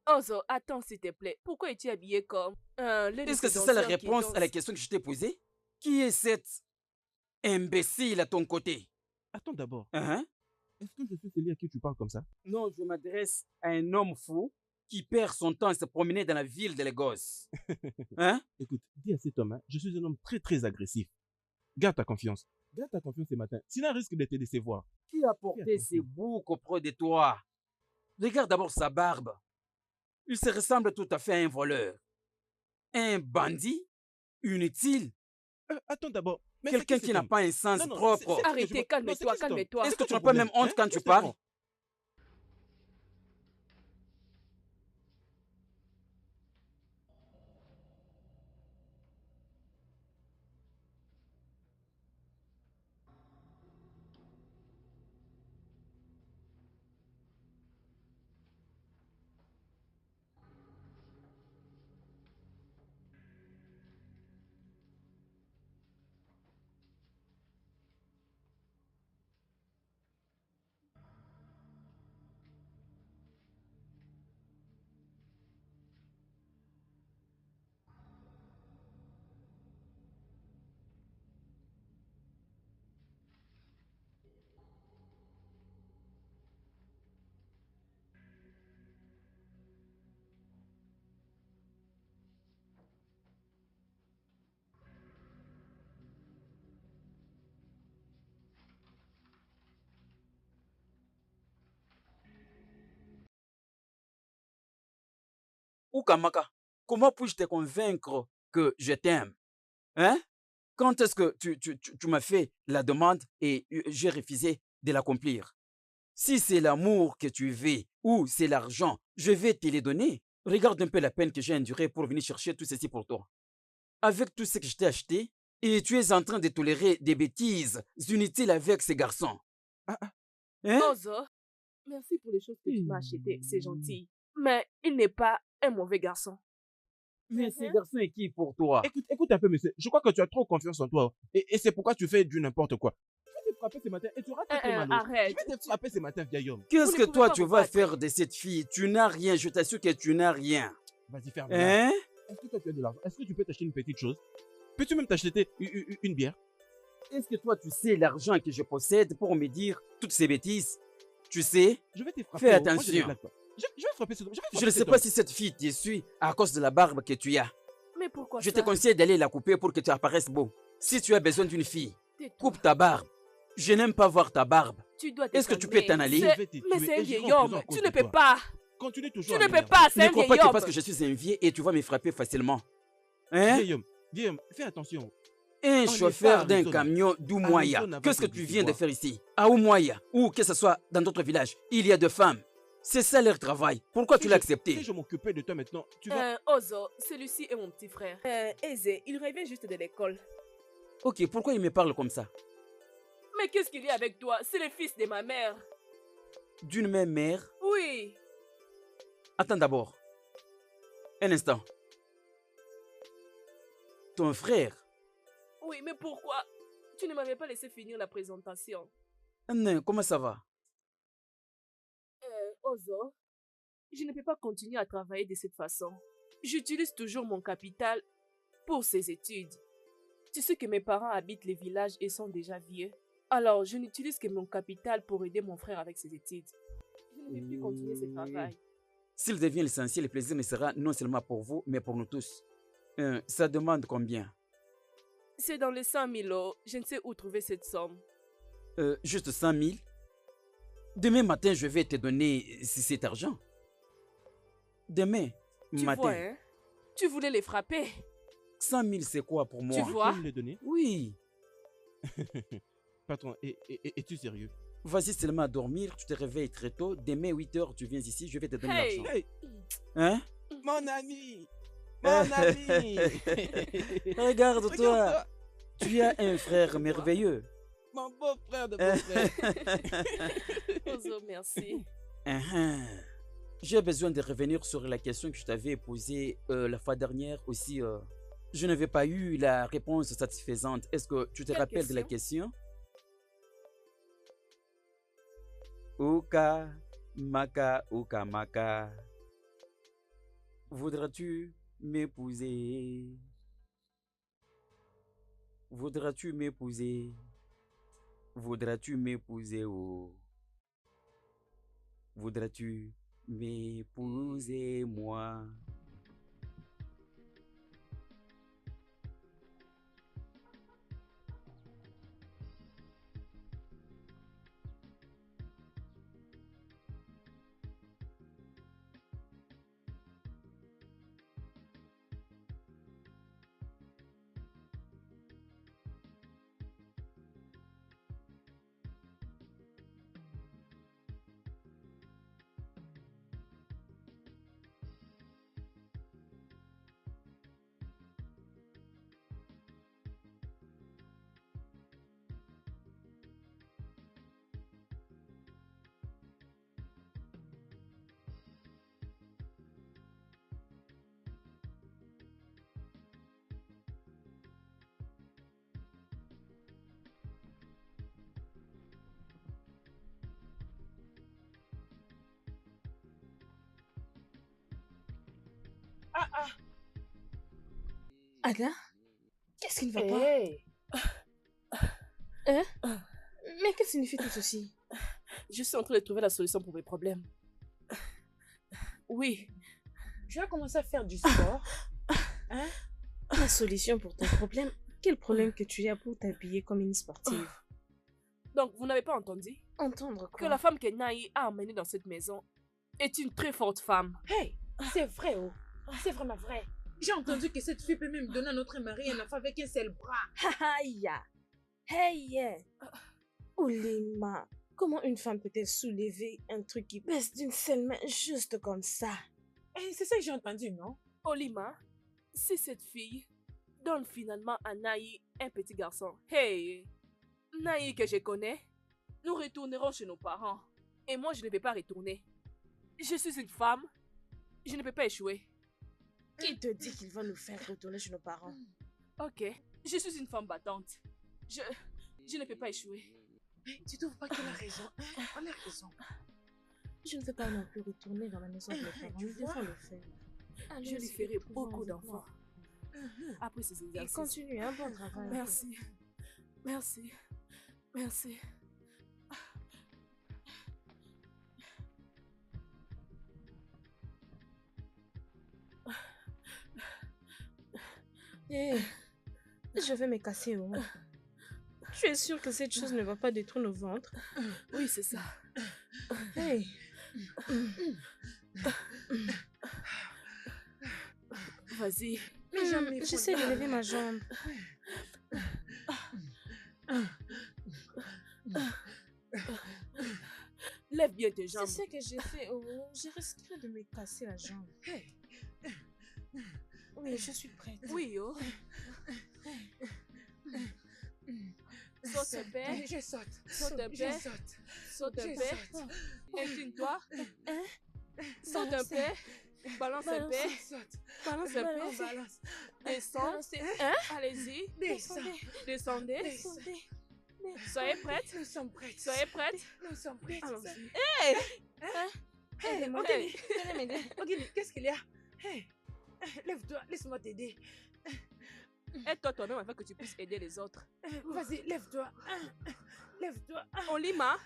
B: Ozo, attends s'il te plaît. Pourquoi es-tu habillé comme
A: Est-ce que c'est ça la réponse à la question que je t'ai posée? Qui est cet imbécile à ton côté?
F: Attends d'abord.
A: Hein?
F: Est-ce que je suis celui à qui tu parles comme ça?
A: Non, je m'adresse à un homme fou qui perd son temps à se promener dans la ville de Lagos. Hein?
F: Écoute, dis à cet homme, hein, je suis un homme très très agressif. Garde ta confiance. Garde ta confiance ce matin. Sinon, elle risque de te décevoir.
A: Qui a porté ces boucs auprès de toi? Regarde d'abord sa barbe. Il se ressemble tout à fait à un voleur. Un bandit? Inutile?
F: Attends d'abord.
A: Quelqu'un qui n'a pas un sens propre.
B: Arrêtez, calme-toi, calme-toi.
A: Est-ce que tu n'as pas même honte quand tu parles? Ou Kamaka, comment puis-je te convaincre que je t'aime? Hein? Quand est-ce que tu m'as fait la demande et j'ai refusé de l'accomplir? Si c'est l'amour que tu veux ou c'est l'argent, je vais te les donner. Regarde un peu la peine que j'ai endurée pour venir chercher tout ceci pour toi. Avec tout ce que je t'ai acheté, et tu es en train de tolérer des bêtises inutiles avec ces garçons.
F: Ah, ah.
A: Hein?
B: Ozo, merci pour les choses que tu m'as achetées, c'est gentil. Mais il n'est pas un mauvais garçon.
A: Mais ces garçons est qui pour toi?
F: Écoute un peu, monsieur. Je crois que tu as trop confiance en toi. Et c'est pourquoi tu fais du n'importe quoi. Je vais te frapper ce matin et tu auras très mal.
B: Arrête.
F: Je vais te frapper ce matin, vieil homme.
A: Qu'est-ce
B: Vous ne
A: que
B: pouvez
A: toi
B: pas
A: tu
B: vous
A: vas
B: battre.
A: faire de cette fille? Tu n'as rien, je t'assure que tu n'as rien.
F: Vas-y, ferme.
A: Hein?
F: Est-ce que toi tu as de l'argent? Est-ce que tu peux t'acheter une petite chose? Peux-tu même t'acheter une bière?
A: Est-ce que toi tu sais l'argent que je possède pour me dire toutes ces bêtises? Tu sais?
F: Je vais te frapper.
A: Fais
F: Moi, je ne
A: attention.
F: blague pas. Je vais frapper ce.
A: Je ne sais pas si cette fille te suit à cause de la barbe que tu as.
B: Mais pourquoi
A: Je
B: ça?
A: te conseille d'aller la couper pour que tu apparaisses beau. Si tu as besoin d'une fille,
B: Tais-toi.
A: coupe ta barbe. Je n'aime pas voir ta barbe.
B: Tu dois
A: Est-ce que tu peux
B: calmer.
A: t'en aller?
F: Je vais te
B: Mais
F: tuer
B: c'est un
F: et j'irai
B: vieil
F: en prison
B: homme.
F: à cause
B: Tu
F: de
B: ne peux
F: toi.
B: pas.
F: Continue toujours
B: Tu
F: à
B: ne peux
F: m'énerver.
B: pas, c'est
A: Ne
B: un
A: crois
B: vieil
A: pas que
B: homme.
A: parce que je suis un vieux et tu vas me frapper facilement. Hein?
F: Vieil homme, fais attention.
A: Un
F: est
A: chauffeur
F: pas à
A: d'un
F: Arizona.
A: camion d'Oumoya.
F: Arizona va
A: Qu'est-ce que
F: te
A: tu viens de
F: décevoir.
A: faire ici? À Oumoya, ou que ce soit dans d'autres villages, il y a deux femmes. C'est ça leur travail. Pourquoi tu l'as accepté?
F: Si je m'occupais de toi maintenant, tu vas.
B: Ozo, celui-ci est mon petit frère. Eze, il revient juste de l'école.
A: Ok, pourquoi il me parle comme ça?
B: Mais qu'est-ce qu'il y a avec toi? C'est le fils de ma mère.
A: D'une même mère?
B: Oui.
A: Attends d'abord. Un instant. Ton frère?
B: Oui, mais pourquoi? Tu ne m'avais pas laissé finir la présentation.
A: Non, comment ça va?
B: Ozo, je ne peux pas continuer à travailler de cette façon. J'utilise toujours mon capital pour ses études. Tu sais que mes parents habitent les villages et sont déjà vieux. Alors, je n'utilise que mon capital pour aider mon frère avec ses études. Je ne peux plus continuer ce travail.
A: S'il devient licencié, le plaisir ne sera non seulement pour vous, mais pour nous tous. Ça demande combien?
B: C'est dans les 100 000 euros. Je ne sais où trouver cette somme.
A: Juste 100 000? Demain matin, je vais te donner cet argent. Demain
B: Tu
A: matin.
B: vois, hein? Tu voulais les frapper.
A: 100 000, c'est quoi pour moi?
B: Tu vois?
F: me les donner?
A: Oui.
F: Patron, es-tu sérieux?
A: Vas-y seulement à dormir, tu te réveilles très tôt. Demain, 8 h, tu viens ici, je vais te donner
B: Hey!
A: l'argent.
F: Hey,
A: Hein?
F: mon ami! Mon ami!
A: Regarde-toi,
F: Regarde-toi!
A: tu as un frère merveilleux.
F: Mon beau-frère de beau-frère!
B: Ozo, merci.
A: J'ai besoin de revenir sur la question que je t'avais posée la fois dernière aussi. Je n'avais pas eu la réponse satisfaisante. Est-ce que tu te
B: Quelle
A: rappelles de la question? Uka, maka, uka, maka. Voudras-tu m'épouser? Voudras-tu m'épouser? Voudras-tu m'épouser? Oh. Voudras-tu m'épouser, moi?
C: Ada, qu'est-ce qui ne va pas?
B: Hey!
C: Hein? Mais que signifie tout ceci?
B: Je suis en train de trouver la solution pour mes problèmes. Oui.
C: Tu as commencé à faire du sport? Hein? La solution pour ton problème? Quel problème que tu as pour t'habiller comme une sportive?
B: Donc, vous n'avez pas entendu
C: Entendre
B: que
C: quoi?
B: la femme que Naï a emmenée dans cette maison est une très forte femme.
C: Hey, c'est vrai, oh. C'est vraiment vrai.
G: J'ai entendu que cette fille peut même donner à notre mari un enfant avec un seul bras.
C: Aïe. Hey. Olima, comment une femme peut-elle soulever un truc qui pèse d'une seule main juste comme ça?
G: C'est ça que j'ai entendu, non?
B: Olima, si cette fille donne finalement à Naï un petit garçon, hey, Naï que je connais, nous retournerons chez nos parents. Et moi, je ne peux pas retourner. Je suis une femme, je ne peux pas échouer.
C: Qui te dit qu'il va nous faire retourner chez nos parents?
B: Ok, je suis une femme battante. Je ne peux pas échouer.
G: Tu trouves pas qu'elle a raison? On a raison.
C: Je ne veux pas non plus retourner dans la maison de mes parents.
G: Tu
C: Nous devons
G: vois?
C: le faire.
B: Je lui ferai beaucoup d'enfants. Après ces
C: Et
B: exercices.
C: continue, un bon travail.
B: Merci. Merci. Merci.
C: Je vais me casser, oh. Tu es sûre que cette chose ne va pas détruire nos ventres?
B: Oui, c'est ça.
C: Hey.
B: Vas-y.
C: J'essaie de lever ma jambe.
B: Lève bien tes
C: C'est
B: jambes.
C: ce que j'ai fait. Oh, je risquerais de me casser la jambe. Oui, je suis prête.
B: Oui, oh. Saute un peu.
G: Je saute.
B: Saute un
G: Je
B: peu.
G: saute.
B: Saute un
G: Je
B: peu.
G: saute.
B: Incline-toi. Saute un peu. Balance un peu.
G: Saute.
B: Balance un
G: On
B: peu.
G: balance.
B: Descends. Allez-y.
G: Descends.
B: Descendez.
G: Descendez.
B: Soyez prêtes.
G: Nous sommes prêtes.
B: Soyez prêtes.
G: Nous sommes prêtes.
B: Allons-y.
C: Aidez-moi.
B: Hey.
C: Venez m'aider.
G: Ogini, qu'est-ce qu'il y a? Hey. Lève-toi, laisse-moi t'aider.
B: Aide-toi toi-même afin que tu puisses aider les autres.
G: Vas-y, lève-toi. Lève-toi.
B: Olima,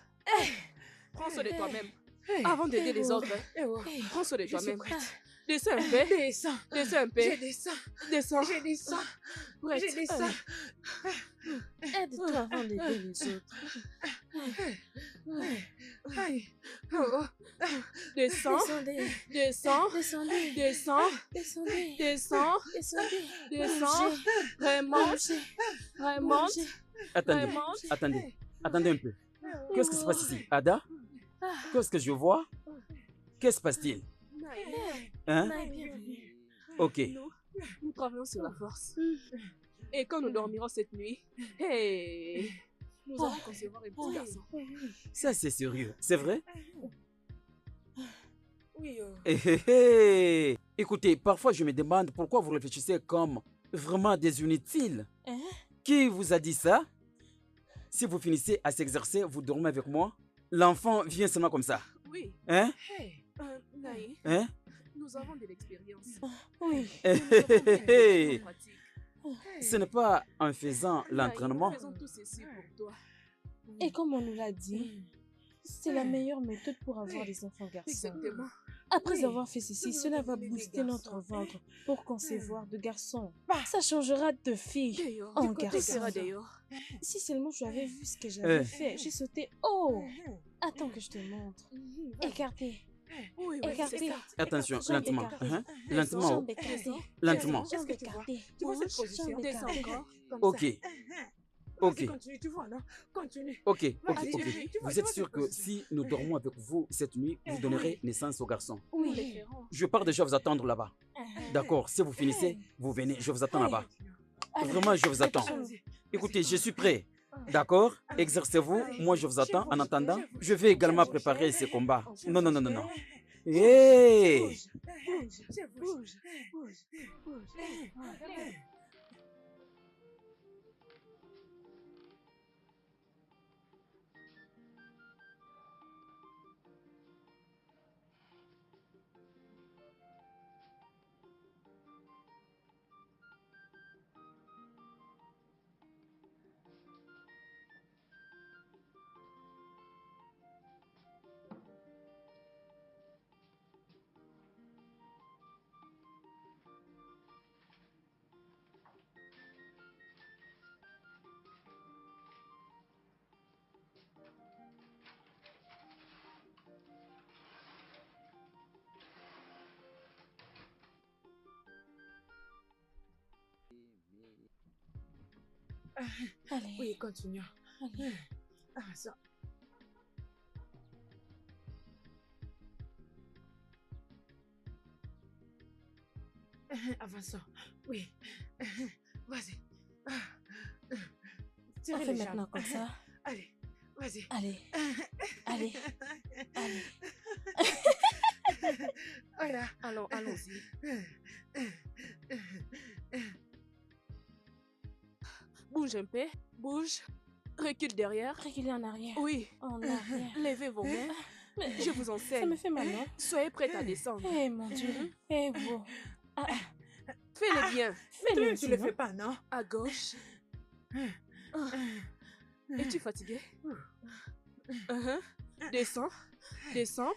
B: prends soin de toi-même.
G: Hey.
B: Avant d'aider les autres,
G: Eh oh.
B: prends soin de
G: Je suis
B: toi-même.
G: prête.
B: Descends un peu.
G: Descends.
B: Descends un
G: Je
B: peu.
G: descends.
B: Descends.
G: Je descends.
B: Prête.
G: Je descends.
C: Aide-toi avant d'aider les autres.
G: Aïe. Oh.
B: Descends.
C: Descendez.
B: Descends.
C: Descendez.
B: Descends.
C: Descendez.
B: Descends.
C: Descendez.
B: Descends. Remonte. Remonte.
A: Attendez,
B: Remonte.
A: attendez un peu. Qu'est-ce qui se passe ici? Ada? Qu'est-ce que je vois? Qu'est-ce qui se passe-t-il? Hein?
C: Bienvenue.
A: Ok.
B: Nous travaillons sur la force. Et quand nous dormirons cette nuit, hey, nous allons concevoir un petit garçon.
A: Ça, c'est sérieux. C'est vrai?
G: Oui, oh.
A: Eh, eh, eh. Écoutez, parfois je me demande pourquoi vous réfléchissez comme vraiment des inutiles.
C: Hein?
A: Qui vous a dit ça? Si vous finissez à s'exercer, vous dormez avec moi. L'enfant vient seulement comme ça.
B: Oui,
A: Hein?
G: Hey.
B: Naï,
A: Hein?
B: nous avons de l'expérience.
C: Oui.
A: Eh,
B: Nous
A: eh,
B: avons
A: eh,
B: fait
A: eh.
B: une pratique.
A: Ce n'est pas en faisant
B: Naï,
A: l'entraînement.
B: nous faisons tout ceci pour toi.
C: Et comme on nous l'a dit, c'est la meilleure méthode pour avoir des enfants garçons.
B: Exactement.
C: Après
G: Oui.
C: avoir fait ceci,
G: Nous
C: cela
G: allons
C: va
G: donner des
C: booster notre
G: garçons.
C: ventre pour concevoir de garçons.
G: Bah.
C: Ça changera de filles
B: D'ailleurs,
C: en
B: du côté
C: garçon.
B: sera d'ailleurs.
C: Si seulement tu avais vu ce que j'avais
A: Eh.
C: fait, j'ai sauté. Oh, attends que je te montre. Écartez.
B: Oui, oui,
C: Écartez.
B: c'est ça.
A: Attention,
C: Jambe
A: lentement.
C: écartée.
A: Hein? Lentement.
C: Jambe écartée.
A: Lentement.
G: Est-ce
C: Jambe
G: que tu vois?
C: écartée.
G: Tu vois cette position?
C: Jambe
B: Descends
C: écartée.
B: encore.
G: Comme
A: Ok.
G: ça.
A: Ok.
G: Vas-y, continue, tu vois, non? Continue.
A: Ok, ok,
G: Vas-y,
A: ok.
G: tu vois
A: Vous êtes
G: cette
A: sûr que
G: position?
A: si nous dormons avec vous cette nuit, vous donnerez naissance au garçon?
B: Nous
C: Oui.
B: les ferons.
A: Je pars déjà vous attendre là-bas. D'accord, si vous finissez, vous venez, je vous attends là-bas. Vraiment, je vous attends.
G: Vas-y.
A: Écoutez, je suis prêt. D'accord? Exercez-vous, moi je vous attends. En attendant, je vais également préparer ces combats. Non, non, non, non, non. Hey!
G: Bouge. Bouge. Bouge. Bouge.
C: Allez.
G: Oui, continuons.
C: Allez.
G: Avançons. Avançons. Oui. Vas-y.
C: On
G: Tirez
C: fait
G: les
C: maintenant
G: jambes.
C: comme ça.
G: Allez, vas-y.
C: Allez. Allez. Allez.
G: Voilà.
B: Allons-y. Bouge un peu. Bouge. Recule derrière.
C: Reculez en arrière.
B: Oui.
C: En arrière.
B: Levez vos mains.
C: Mais
B: Je vous
C: ça
B: enseigne.
C: me fait mal, non?
B: Soyez prête à descendre.
C: Eh mon Dieu. Eh vous.
B: Fais-le bien.
C: Fais-le
G: Tu
C: aussi,
G: le
C: non?
G: fais pas, non?
B: À gauche. Ah. Es-tu fatigué? Descends. Descends.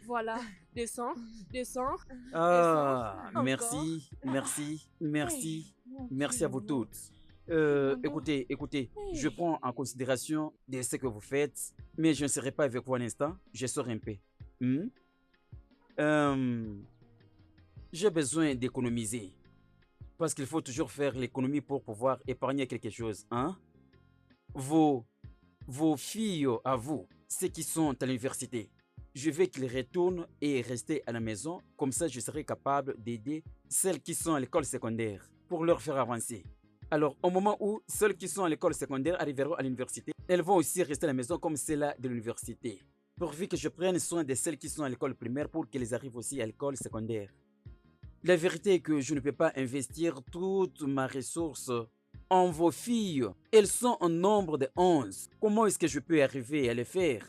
B: Voilà. Descends. Descends.
A: Ah,
B: Encore.
A: merci, merci, merci,
C: Mon
A: merci
C: Dieu.
A: à vous toutes.
C: Maman.
A: Écoutez, je
C: Hey.
A: prends en considération de ce que vous faites, mais je ne serai pas avec vous un instant, je sors un peu. Hmm? J'ai besoin d'économiser, parce qu'il faut toujours faire l'économie pour pouvoir épargner quelque chose, hein? Vos filles à vous, ceux qui sont à l'université, je veux qu'ils retournent et rester à la maison, comme ça je serai capable d'aider celles qui sont à l'école secondaire pour leur faire avancer. Alors, au moment où celles qui sont à l'école secondaire arriveront à l'université, elles vont aussi rester à la maison comme celles de l'université, pourvu que je prenne soin de celles qui sont à l'école primaire pour qu'elles arrivent aussi à l'école secondaire. La vérité est que je ne peux pas investir toute ma ressource en vos filles. Elles sont en nombre de 11. Comment est-ce que je peux arriver à le faire?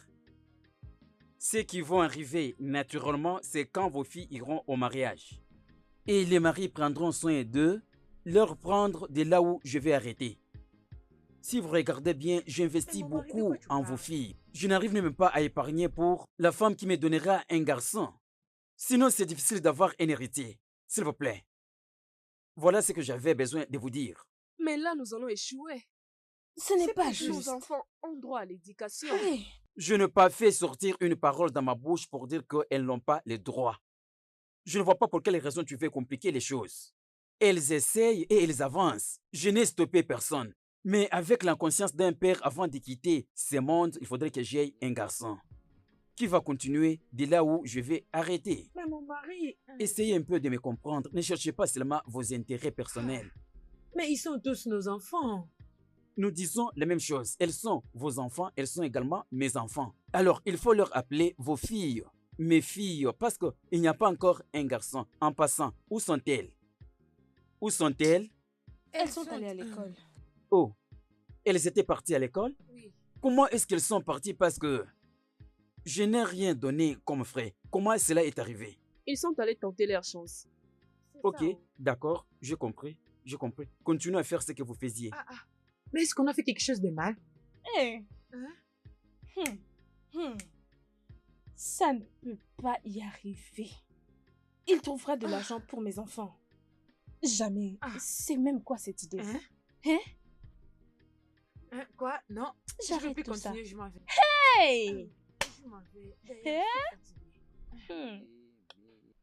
A: Ceux qui vont arriver naturellement, c'est quand vos filles iront au mariage. Et les maris prendront soin d'eux, leur prendre de là où je vais arrêter. Si vous regardez bien, j'investis
G: Mais mon mari, de
A: beaucoup
G: quoi tu
A: en
G: parles?
A: vos filles. Je n'arrive même pas à épargner pour la femme qui me donnera un garçon. Sinon, c'est difficile d'avoir un héritier. S'il vous plaît. Voilà ce que j'avais besoin de vous dire.
B: Mais là, nous allons échouer.
C: Ce n'est
G: C'est
C: pas
G: pas
C: juste.
B: Nos enfants ont droit à l'éducation.
C: Allez.
A: Je n'ai pas fait sortir une parole dans ma bouche pour dire qu'elles n'ont pas les droits. Je ne vois pas pour quelle raison tu veux compliquer les choses. Elles essayent et elles avancent. Je n'ai stoppé personne. Mais avec la conscience d'un père avant de quitter ce monde, il faudrait que j'aie un garçon qui va continuer de là où je vais arrêter.
G: Mais mon mari.
A: Essayez un peu de me comprendre. Ne cherchez pas seulement vos intérêts personnels.
G: Mais ils sont tous nos enfants.
A: Nous disons la même chose. Elles sont vos enfants, elles sont également mes enfants. Alors, il faut leur appeler vos filles, mes filles, parce qu'il n'y a pas encore un garçon. En passant, où sont-elles? Où sont-elles?
C: Elles sont allées à l'école.
A: Oh, elles étaient parties à l'école?
B: Oui.
A: Comment est-ce qu'elles sont parties? Parce que je n'ai rien donné comme frais. Comment cela est arrivé?
B: Ils sont allés tenter leur chance.
A: Ok, d'accord, j'ai compris, j'ai compris. Continuez à faire ce que vous faisiez.
G: Mais est-ce qu'on a fait quelque chose de mal?
C: Eh.
G: Hein?
C: Ça ne peut pas y arriver. Il trouvera de l'argent pour mes enfants. Jamais.
G: Ah.
C: C'est même quoi cette idée?
G: Hein?
C: Hein?
G: Hein? Quoi? Non. Je veux
C: J'arrête
G: plus
C: tout ça.
G: continuer, je m'en vais.
C: Hey!
G: Je m'en vais. D'ailleurs,
C: Hein?
G: je suis fatiguée.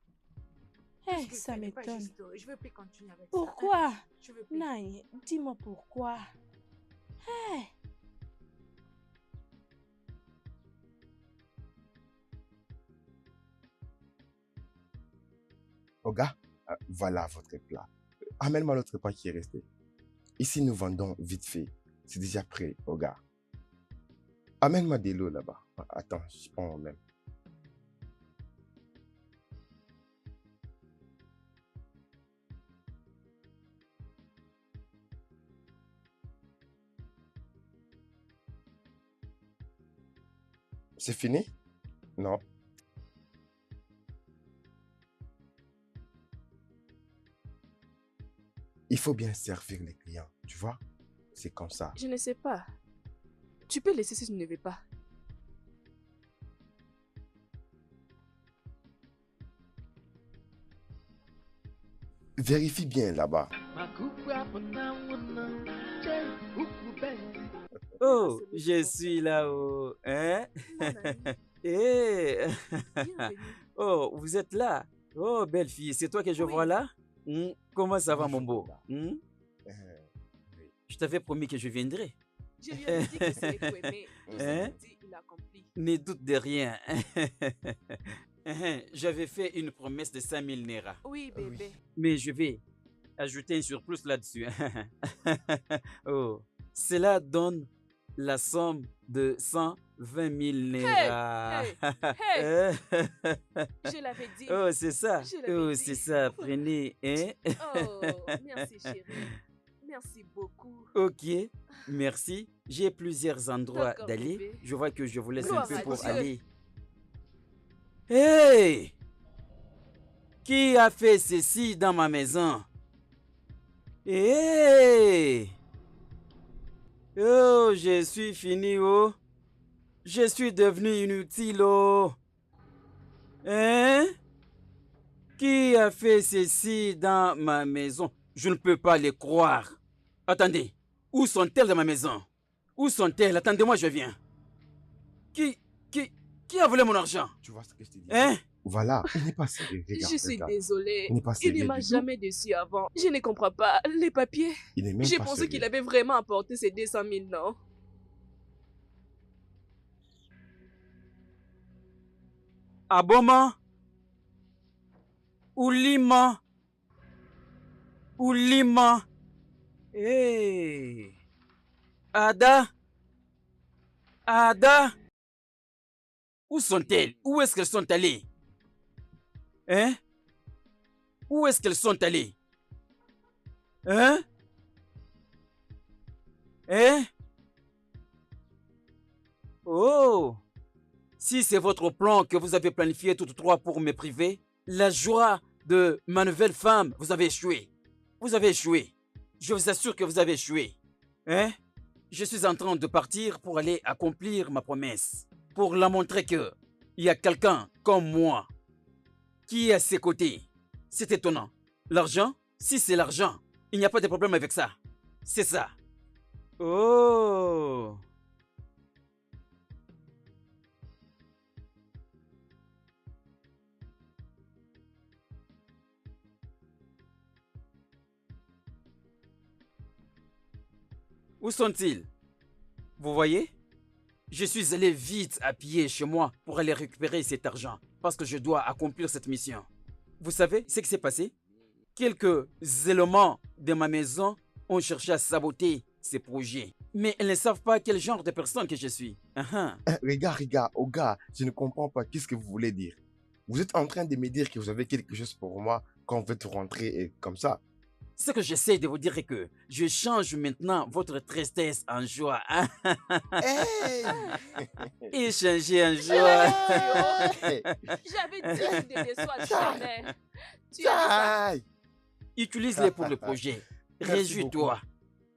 C: Eh,
G: Parce que
C: ça
G: ce n'est pas
C: m'étonne.
G: juste. Je veux plus continuer avec ça.
C: Pourquoi?
G: Je veux plus.
C: Naï, dis-moi pourquoi. Eh.
H: Oga, voilà votre plat. Amène-moi l'autre plat qui est resté. Ici, nous vendons vite fait. C'est déjà prêt, Oga. Amène-moi de l'eau là-bas. Attends, je prends moi-même. C'est fini? Non. Il faut bien servir les clients, tu vois? C'est comme ça.
B: Je ne sais pas. Tu peux laisser si tu ne veux pas.
H: Vérifie bien là-bas.
A: Oh, je suis là-haut. Hein?
B: Mon ami,
A: Eh,
B: bienvenue.
A: oh, vous êtes là. Oh, belle fille, c'est toi que je
B: Oui.
A: vois là? Comment ça va,
H: Oui,
A: mon
H: je
A: beau?
H: vois. Oui.
A: Je t'avais promis que je viendrais.
B: Je lui avais dit que c'est toi, mais tout ce
A: Hein?
B: qu'il dit, il accomplit.
A: Ne doute de rien. J'avais fait une promesse de 5000 Naira.
B: Oui, bébé.
A: Mais je vais ajouter un surplus là-dessus. Oh. Cela donne la somme de 120 000 Naira.
B: hey. Je l'avais dit.
A: Oh, c'est ça.
B: Je l'avais
A: Oh,
B: dit.
A: c'est ça. Prenez. Hein?
B: Oh, merci chérie. Merci beaucoup.
A: Ok, merci. J'ai plusieurs endroits
B: D'accord,
A: d'aller.
B: bébé.
A: Je vois que je vous laisse un
B: Gloire
A: peu
B: à
A: pour
B: Dieu.
A: aller. Hey! Qui a fait ceci dans ma maison? Hey! Oh, je suis fini, oh. Je suis devenu inutile, oh. Hein? Qui a fait ceci dans ma maison? Je ne peux pas les croire. Attendez, où sont-elles dans ma maison? Où sont-elles? Attendez-moi, je viens. Qui a volé mon argent?
H: Tu vois ce que je te dis?
A: Hein?
H: Voilà, il n'est pas sérieux. Regarde,
B: Je suis
H: regarde.
B: désolée.
H: Il n'est pas
B: Il ne
H: sérieux
B: m'a
H: du tout.
B: jamais déçu avant. Je ne comprends pas. Les papiers.
H: Il n'est même
B: J'ai
H: pas
B: pensé
H: sérieux.
B: qu'il avait vraiment apporté ces 200 000, non?
A: Aboma? Oulima? Oulima? Hey! Ada? Ada? Où sont-elles? Où est-ce qu'elles sont allées? Hein? Où est-ce qu'elles sont allées? Hein? Hein? Oh! Si c'est votre plan que vous avez planifié toutes trois pour me priver, la joie de ma nouvelle femme, vous avez échoué. Vous avez échoué. Je vous assure que vous avez échoué. Hein? Je suis en train de partir pour aller accomplir ma promesse. Pour la montrer que il y a quelqu'un comme moi qui est à ses côtés. C'est étonnant. L'argent? Si c'est l'argent, il n'y a pas de problème avec ça. C'est ça. Oh! Où sont-ils? Vous voyez? Je suis allé vite à pied chez moi pour aller récupérer cet argent parce que je dois accomplir cette mission. Vous savez ce qui s'est passé? Quelques éléments de ma maison ont cherché à saboter ces projets. Mais elles ne savent pas quel genre de personne que je suis.
H: Regarde, oh gars, je ne comprends pas. Qu'est-ce que vous voulez dire? Vous êtes en train de me dire que vous avez quelque chose pour moi quand vous êtes rentré et comme ça.
A: Ce que j'essaie de vous dire est que je change maintenant votre tristesse en joie.
H: Hey!
A: Et changer en joie.
H: Hey!
B: J'avais dit que tu ne déçois jamais. Tu as dit ça.
H: Aïe!
A: Utilise-les pour le projet.
H: Merci
A: Réjouis-toi.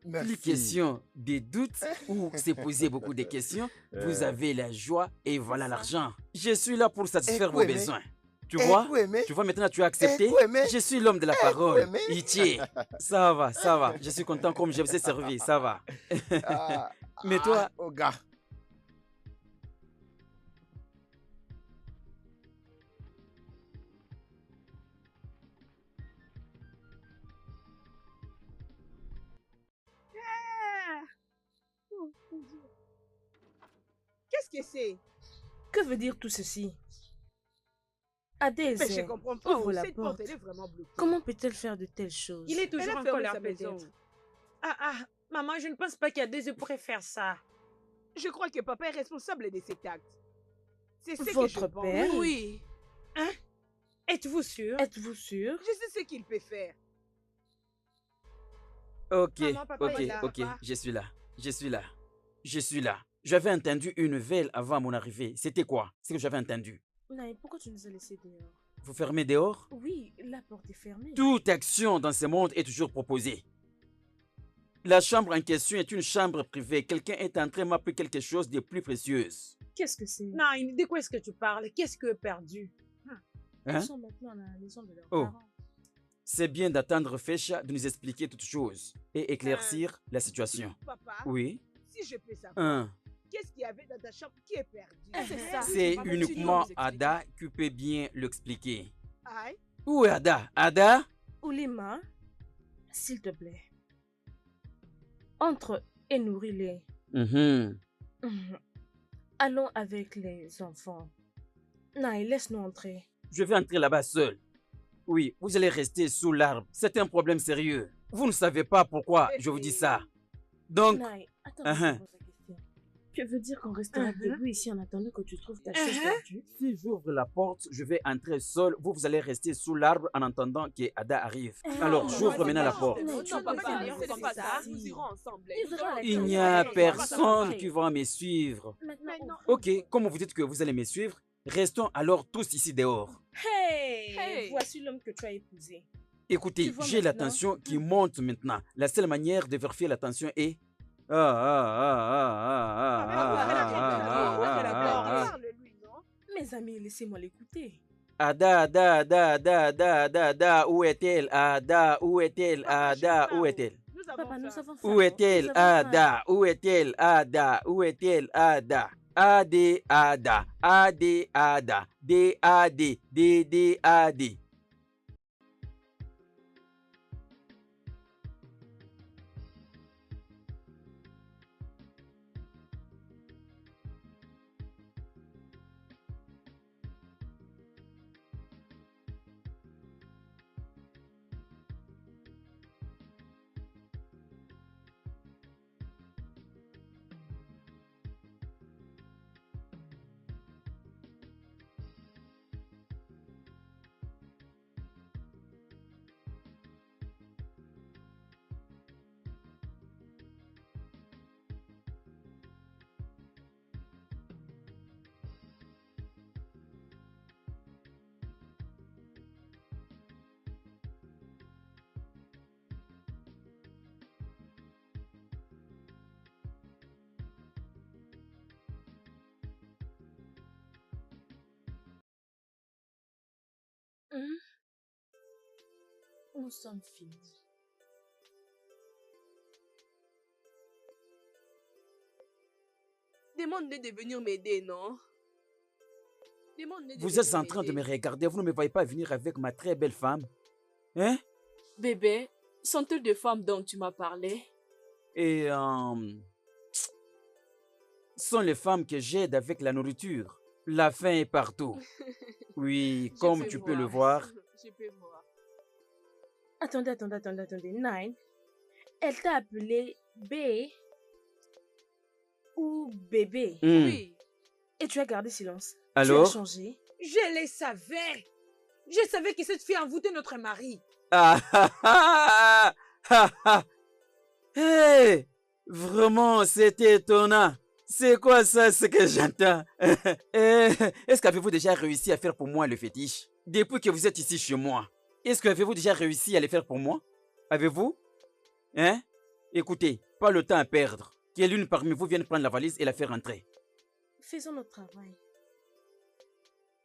H: Merci.
A: Plus question des doutes ou se poser beaucoup de questions, vous avez la joie et voilà l'argent. Je suis là pour satisfaire vos
H: Écoutez,
A: besoins. Tu vois? Tu vois maintenant, tu as accepté? Je suis l'homme de la parole. Itier. Ça va, ça va. Je suis content comme je vous ai servi, ça va.
H: Ah,
A: Mais toi-
H: oh gars.
D: Oh, mon Dieu. Qu'est-ce que c'est?
C: Que veut dire tout ceci? Adèle,
D: Mais je comprends pas.
C: ouvre la
D: Cette porte,
C: porte.
D: elle est vraiment bloquée.
C: Comment peut-elle faire de telles choses?
G: Il est toujours
D: Elle a
G: en
D: fermé
G: colère
D: sa maison.
G: peut-être. Ah, maman, je ne pense pas qu'il y a des yeux pourraient faire ça.
D: Je crois que papa est responsable de cet acte. C'est ce que je
C: Votre
D: pense.
C: père?
B: Oui.
G: Êtes-vous sûr?
C: Êtes-vous sûr?
D: Je sais ce qu'il peut faire.
A: Ok,
G: Maman, papa
A: ok,
G: est là,
A: ok.
G: papa.
A: Je suis là. Je suis là. Je suis là. J'avais entendu une nouvelle avant mon arrivée. C'était quoi? C'est que j'avais entendu.
C: Naï, pourquoi tu nous as laissés dehors?
A: Vous fermez dehors?
C: Oui, la porte est fermée.
A: Toute action dans ce monde est toujours proposée. La chambre en question est une chambre privée. Quelqu'un est en train de m'appeler quelque chose de plus précieux.
C: Qu'est-ce que c'est?
G: Non, de quoi est-ce que tu parles? Qu'est-ce que perdu?
C: Elles
A: Hein?
C: sont maintenant à la maison de leurs
A: Oh.
C: parents.
A: C'est bien d'attendre Fesha de nous expliquer toutes choses et éclaircir la situation.
D: Papa,
A: Oui.
D: si je peux savoir,
A: Un.
D: qu'est-ce qu'il y avait dans ta chambre qui est perdu?
B: C'est ça.
A: C'est
B: Maman, tu
A: uniquement
B: dois nous expliquer.
A: Ada qui peut bien l'expliquer.
D: Aïe.
A: Où est Ada? Ada?
C: Oulima, s'il te plaît. Entre et nourris-les.
A: Mhm.
C: Allons avec les enfants. Naï, laisse-nous entrer.
A: Je vais entrer là-bas seul. Oui, vous allez rester sous l'arbre. C'est un problème sérieux. Vous ne savez pas pourquoi je vous dis ça. Donc,
C: Naï, attends,
A: Uh-huh.
C: je te pose la question. Tu veux dire qu'on restera debout ici en attendant que tu trouves ta chose perdue?
A: si j'ouvre la porte, je vais entrer seul. Vous allez rester sous l'arbre en attendant qu'Ada arrive. Alors, j'ouvre maintenant la porte.
C: Non, tu peux pas
B: c'est
C: faire
B: pas
C: ça.
B: ça. Nous irons ensemble.
C: Ils iront à la
A: Il
C: classe.
A: n'y a
C: Allez,
A: personne
C: allez.
A: qui va me suivre.
C: Maintenant,
A: Ok, comme vous dites que vous allez me suivre, restons alors tous ici dehors.
C: Hey,
B: Hey.
C: voici l'homme que tu as épousé.
A: Écoutez,
C: Tu vois
A: j'ai la
C: maintenant?
A: tension qui monte maintenant. La seule manière de vérifier la tension est... Ah, ah, ah, ah, ah, ah, ah, ah.
C: Mes amis, laissez-moi l'écouter.
A: Ada, Ada, Ada, Ada, Ada, Ada, Ada, où est-elle? Ada, où est-elle? Ada, où est-elle?
C: Papa, nous savons faire.
A: Où est-elle? Ada, où est-elle? Ada, où est-elle? Ada. Ade, Ada, Ade, Ada, D, Ade, D, D, Ade.
C: Nous sommes finis.
B: Demande-les de venir m'aider, non? Demande-les de
A: Vous
B: venir
A: êtes en train de me
B: m'aider.
A: regarder, vous ne me voyez pas venir avec ma très belle femme. Hein?
B: Bébé, sont-elles des femmes dont tu m'as parlé?
A: Et sont les femmes que j'aide avec la nourriture. La faim est partout. Oui,
B: Je
A: comme
B: peux
A: tu peux le voir.
B: Je peux voir.
C: Attendez. Nine, elle t'a appelé B ou bébé.
A: Hmm.
B: Oui.
C: Et tu as gardé silence. Tu
A: Alors?
C: as changé.
G: Je les savais. Je savais que cette fille envoûtait notre mari.
A: Ah ah ah ah ah. Hey, vraiment, c'est étonnant. C'est quoi ça, ce que j'entends? Est-ce qu'avez-vous déjà réussi à faire pour moi le fétiche? Depuis que vous êtes ici chez moi, est-ce que avez-vous déjà réussi à le faire pour moi? Avez-vous? Hein? Écoutez, pas le temps à perdre. Que l'une parmi vous vienne prendre la valise et la faire entrer.
C: Faisons notre travail.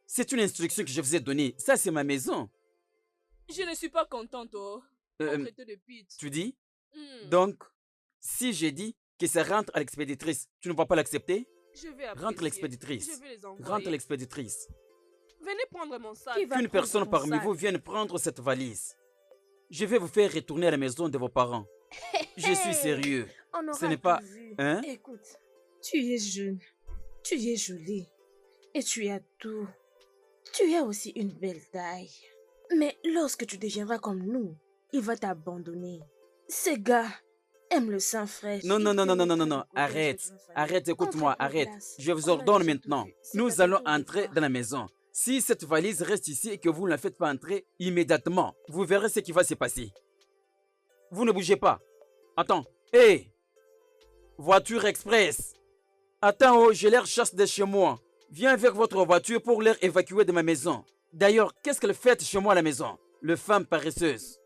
A: C'est une instruction que je vous ai donnée. Ça, c'est ma maison.
B: Je ne suis pas contente, oh.
A: Euh,
B: On traitait de pute.
A: Tu dis?
B: Hmm.
A: Donc, si j'ai dit que ça rentre à l'expéditrice, tu ne vas pas l'accepter?
B: Je vais
A: Rentre
B: apprécier.
A: l'expéditrice.
B: Je vais les envoyer.
A: Rentre l'expéditrice.
B: Venez prendre mon sac.
C: Qui va
A: Qu'une
C: prendre
A: personne
C: ton
A: parmi
C: sac?
A: vous vienne prendre cette valise. Je vais vous faire retourner à la maison de vos parents. Je suis sérieux.
C: On aura
A: Ce n'est pas...
C: tout vu.
A: Hein?
C: Écoute, tu es jeune, tu es jolie et tu as tout. Tu as aussi une belle taille. Mais lorsque tu deviendras comme nous, il va t'abandonner. Ce gars aime le sang frais.
A: Non, non,
C: Il
A: non, non, non, non, non,
C: te
A: non.
C: mettra au collège
A: Arrête.
C: que tu vas faire.
A: Arrête, écoute-moi,
C: Entre en
A: arrête.
C: classe.
A: Je vous
C: On a
A: ordonne
C: déjà
A: maintenant.
C: tout vu. C'est
A: Nous
C: pas
A: allons
C: ton
A: entrer
C: devoir.
A: dans la maison. Si cette valise reste ici et que vous ne la faites pas entrer immédiatement, vous verrez ce qui va se passer. Vous ne bougez pas. Attends. Hé! Voiture express. Attends, oh, je les chasse de chez moi. Viens avec votre voiture pour les évacuer de ma maison. D'ailleurs, qu'est-ce qu'elle fait chez moi à la maison? Le femme paresseuse.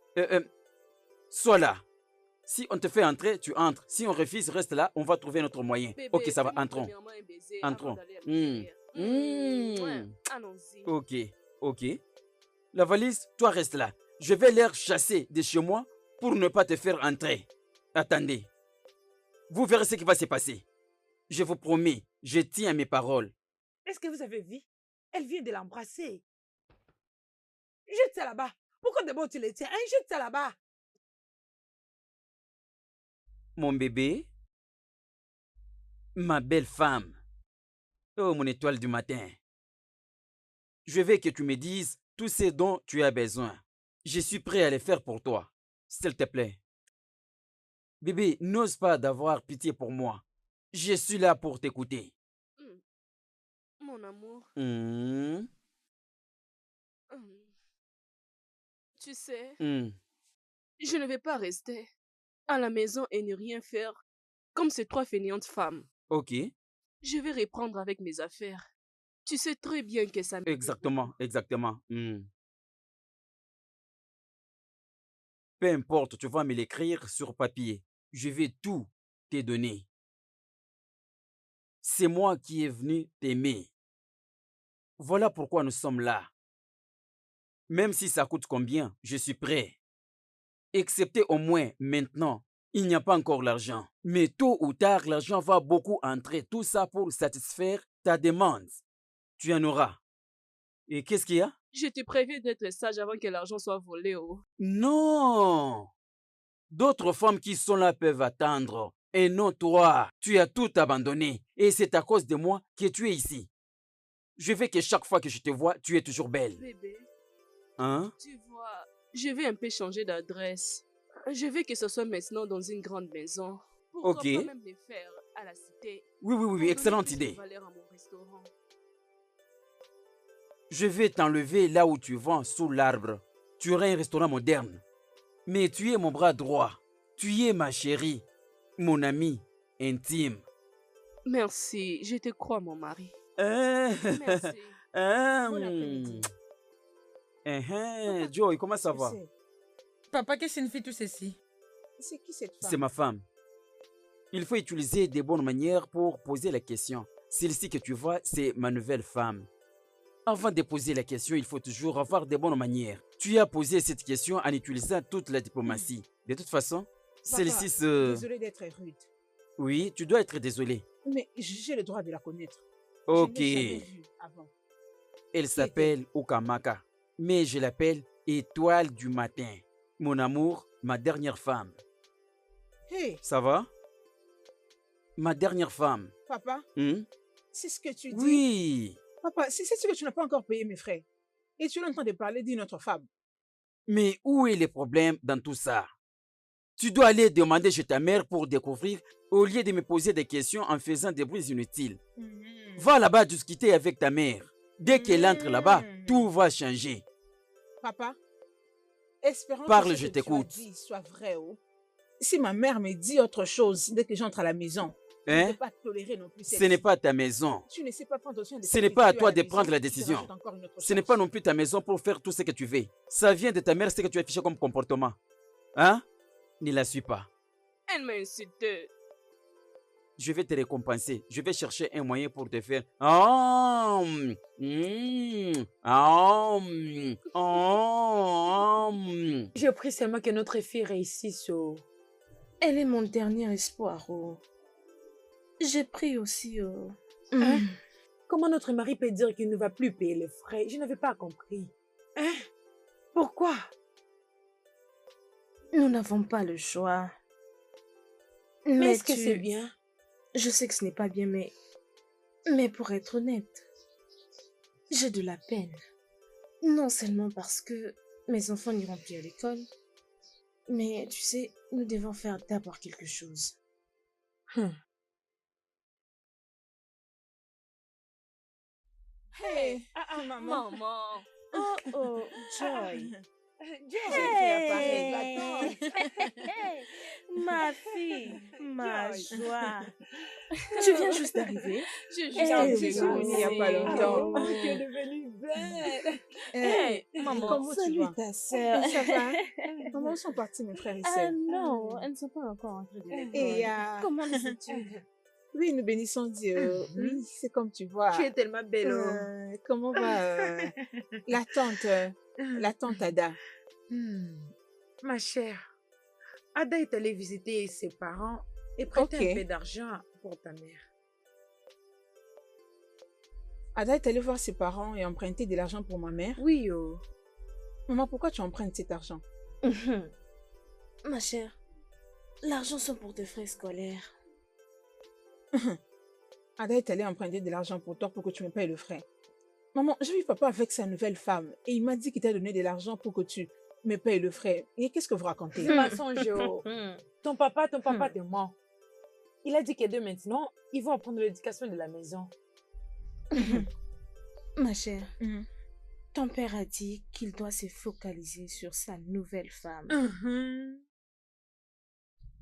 A: Sois là. Si on te fait entrer, tu entres. Si on refuse, reste là. On va trouver notre moyen.
B: Bébé,
A: Ok, ça va,
B: fais-nous
A: entrons.
B: premièrement un baiser
A: Entrons.
B: avant d'aller à
A: Hmm.
B: l'intérieur. Ouais,
A: Hmm.
B: allons-y.
A: Ok, ok. La valise, toi reste là. Je vais les chasser de chez moi pour ne pas te faire entrer. Attendez. Vous verrez ce qui va se passer. Je vous promets, je tiens à mes paroles.
G: Est-ce que vous avez vu? Elle vient de l'embrasser. Jette ça là-bas. Pourquoi d'abord tu le tiens? Hein? Jette ça là-bas.
A: Mon bébé, ma belle femme, oh mon étoile du matin, je veux que tu me dises tout ce dont tu as besoin. Je suis prêt à les faire pour toi, s'il te plaît. Bébé, n'ose pas d'avoir pitié pour moi. Je suis là pour t'écouter.
B: Mon amour,
A: Hmm,
B: hum, tu sais,
A: hmm.
B: je ne vais pas rester à la maison et ne rien faire comme ces 3 fainéantes femmes.
A: Ok,
B: Je vais reprendre avec mes affaires. Tu sais très bien que ça me plaît
A: exactement,
B: beaucoup.
A: exactement. Hmm. Peu importe, tu vas me l'écrire sur papier. Je vais tout te donner. C'est moi qui est venu t'aimer. Voilà pourquoi nous sommes là. Même si ça coûte combien, je suis prêt. Excepté au moins maintenant, il n'y a pas encore l'argent. Mais tôt ou tard, l'argent va beaucoup entrer. Tout ça pour satisfaire ta demande. Tu en auras. Et qu'est-ce qu'il y a?
B: Je te préviens d'être sage avant que l'argent soit volé. Oh.
A: Non! D'autres femmes qui sont là peuvent attendre. Et non toi. Tu as tout abandonné. Et c'est à cause de moi que tu es ici. Je veux que chaque fois que je te vois, tu es toujours belle.
B: Bébé,
A: Hein?
B: tu vois, je vais un peu changer d'adresse. Je veux que ce soit maintenant dans une grande maison. Pourquoi
A: Ok.
B: pas même le faire à la cité?
A: Oui,
B: pour donner
A: excellente
B: plus de
A: idée.
B: valeur à mon restaurant.
A: Je vais t'enlever là où tu vends, sous l'arbre. Tu auras un restaurant moderne. Mais tu es mon bras droit. Tu es ma chérie, mon ami intime.
B: Merci, je te crois, mon mari.
A: Hein?
B: Merci.
A: Hein?
G: Bon après-midi.
A: Joey, comment ça
G: Je
A: va?
G: sais.
I: Papa, qu'est-ce que signifie tout ceci?
G: C'est qui cette femme?
A: C'est ma femme. Il faut utiliser des bonnes manières pour poser la question. Celle-ci que tu vois, c'est ma nouvelle femme. Avant de poser la question, il faut toujours avoir des bonnes manières. Tu as posé cette question en utilisant toute la diplomatie. De toute façon, celle-ci se...
G: Désolée d'être rude,
A: Oui, tu dois être désolé.
G: mais j'ai le droit de la connaître.
A: Ok.
G: Je ne l'ai jamais vue avant.
A: Elle s'appelle Ukamaka. Mais je l'appelle Étoile du matin. Mon amour, ma dernière femme.
G: Hey,
A: Ça va? Ma dernière femme.
G: papa,
A: Hmm?
G: c'est ce que tu dis.
A: Oui.
G: Papa, c'est ce que tu n'as pas encore payé mes frais. Et tu es en train de parler d'une autre femme.
A: Mais où est le problème dans tout ça? Tu dois aller demander chez ta mère pour découvrir au lieu de me poser des questions en faisant des bruits inutiles. Va là-bas discuter avec ta mère. Dès qu'elle entre là-bas, tout va changer.
G: Papa, espérons
A: Parle,
G: que
A: je
G: ce que tu as
A: t'écoute.
G: dit soit vrai. Oh. Si ma mère me dit autre chose dès que j'entre à la maison, je ne
A: Hein?
G: peux pas tolérer non plus
A: Ce n'est pas ta maison.
G: Tu ne sais pas prendre soin de
A: Ce
G: ta
A: n'est pas à
G: nourriture
A: toi de
G: maison,
A: prendre la
G: tu te
A: décision.
G: rajoutes encore une autre
A: Ce n'est
G: charge.
A: pas non plus ta maison pour faire tout ce que tu veux. Ça vient de ta mère, ce que tu as affiché comme comportement. Hein? Ne la suis pas.
B: Elle m'a insulté.
A: Je vais te récompenser. Je vais chercher un moyen pour te faire. Ah, ah, ah.
I: Je prie seulement que notre fille réussisse. Oh.
C: Elle est mon dernier espoir. Oh. J'ai pris aussi. Oh.
I: Hein? Comment notre mari peut dire qu'il ne va plus payer les frais? Je n'avais pas compris. Hein? Pourquoi?
C: Nous n'avons pas le choix.
I: Mais est-ce que c'est bien?
C: Je sais que ce n'est pas bien, mais pour être honnête, j'ai de la peine. Non seulement parce que mes enfants n'iront plus à l'école, mais tu sais, nous devons faire d'abord quelque chose.
G: Hey, maman.
B: Maman.
C: Oh, oh, Joy.
G: Hey.
C: Ma fille, ma
G: Joy.
C: joie. Tu viens juste d'arriver.
B: Je juste
G: J'ai
C: Hey,
G: été
C: Joy.
G: il n'y a pas longtemps.
C: Oh.
G: Tu es devenue belle.
C: Hey,
G: maman, comment tu
C: salut
G: vas?
C: ta sœur.
G: Ça va? Comment sont partis mes frères et
C: Ah
G: sœurs?
C: non, elles ne sont pas encore entrées de l'école.
G: Et
C: Comment les études?
G: oui, nous bénissons Dieu. Oui, c'est comme tu vois.
I: Tu es tellement belle. Oh.
G: Comment va la tante Ada?
I: Ma chère, Ada est allée visiter ses parents et prêter
G: Ok.
I: un peu d'argent pour ta mère.
G: Ada est allée voir ses parents et emprunter de l'argent pour ma mère.
I: Oui, oh.
G: Maman, pourquoi tu empruntes cet argent?
C: Ma chère, L'argent sont pour tes frais scolaires.
G: Ada est allée emprunter de l'argent pour toi pour que tu me payes le frais. Maman, j'ai vu papa avec sa nouvelle femme et il m'a dit qu'il t'a donné de l'argent pour que tu me payes le frais. Et qu'est-ce que vous racontez?
I: C'est mensonge. Ton papa te ment. Il a dit que dès maintenant, ils vont apprendre l'éducation de la maison.
C: Ma chère, ton père a dit qu'il doit se focaliser sur sa nouvelle femme.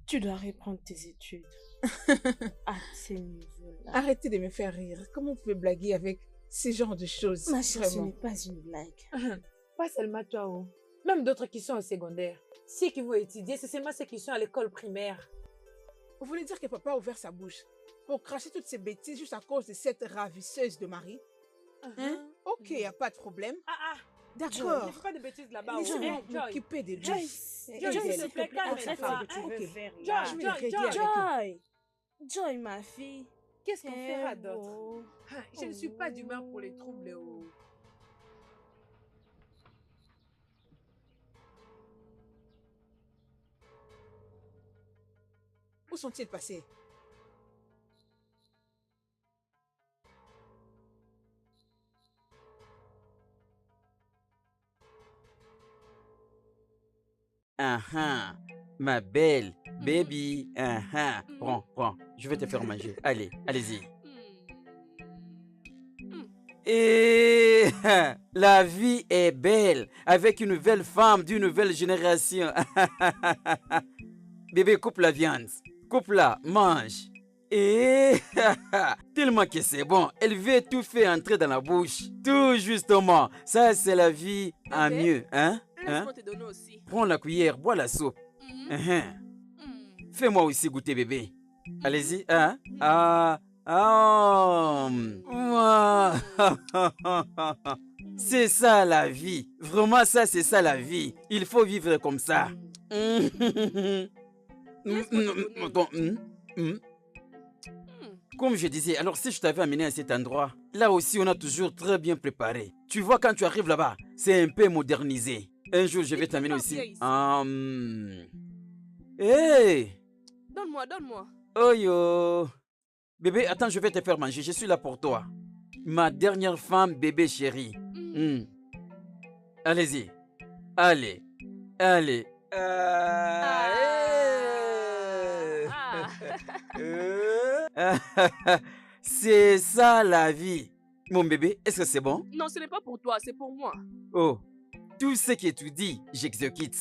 C: Tu dois reprendre tes études à ce niveau-là.
G: Arrêtez de me faire rire. Comment vous pouvez blaguer avec ce genre de choses?
C: Ma chère, ce
G: vraiment?
C: n'est pas une blague.
I: Pas seulement toi. Même d'autres qui sont au secondaire. Ceux qui vont étudier, c'est seulement ceux qui sont à l'école primaire.
G: Vous voulez dire que papa a ouvert sa bouche pour cracher toutes ces bêtises juste à cause de cette ravisseuse de Marie? Ok, y a pas de problème.
I: Joy,
G: D'accord.
I: ne fais pas de bêtises là-bas.
G: Laissez-moi
I: Joy.
G: m'occuper de lui.
I: Joy, s'il te plaît, calme-toi.
G: Je vais le régler avec
C: Joy! Joy, ma fille.
I: Qu'est-ce qu'on fera
C: bon.
I: d'autre? Je ne suis pas d'humeur pour les troubles.
G: Où sont-ils passés?
A: Ma belle, baby, prends, je vais te faire manger. Allez, allez-y. Et la vie est belle avec une nouvelle femme d'une nouvelle génération. Bébé, coupe la viande, coupe-la, mange. Et tellement que c'est bon, elle veut tout faire entrer dans la bouche. Tout justement, ça c'est la vie en
B: Bébé,
A: mieux, hein?
B: Laisse-moi te donner aussi.
A: Prends la cuillère, bois la soupe. Fais-moi aussi goûter, bébé. Allez-y, hein? C'est ça la vie. Vraiment, ça, c'est ça la vie. Il faut vivre comme ça. Comme je disais, alors si je t'avais amené à cet endroit, là aussi on a toujours très bien préparé. Tu vois, quand tu arrives là-bas, c'est un peu modernisé. Un jour, je vais t'amener aussi. Hey!
B: Donne-moi.
A: Oh yo! Bébé, attends, je vais te faire manger. Je suis là pour toi. Ma dernière femme, bébé chérie. Allez-y. Allez. C'est ça la vie. Mon bébé, est-ce que c'est bon?
B: Non, ce n'est pas pour toi, c'est pour moi.
A: Oh, tout ce que tu dis, j'exécute.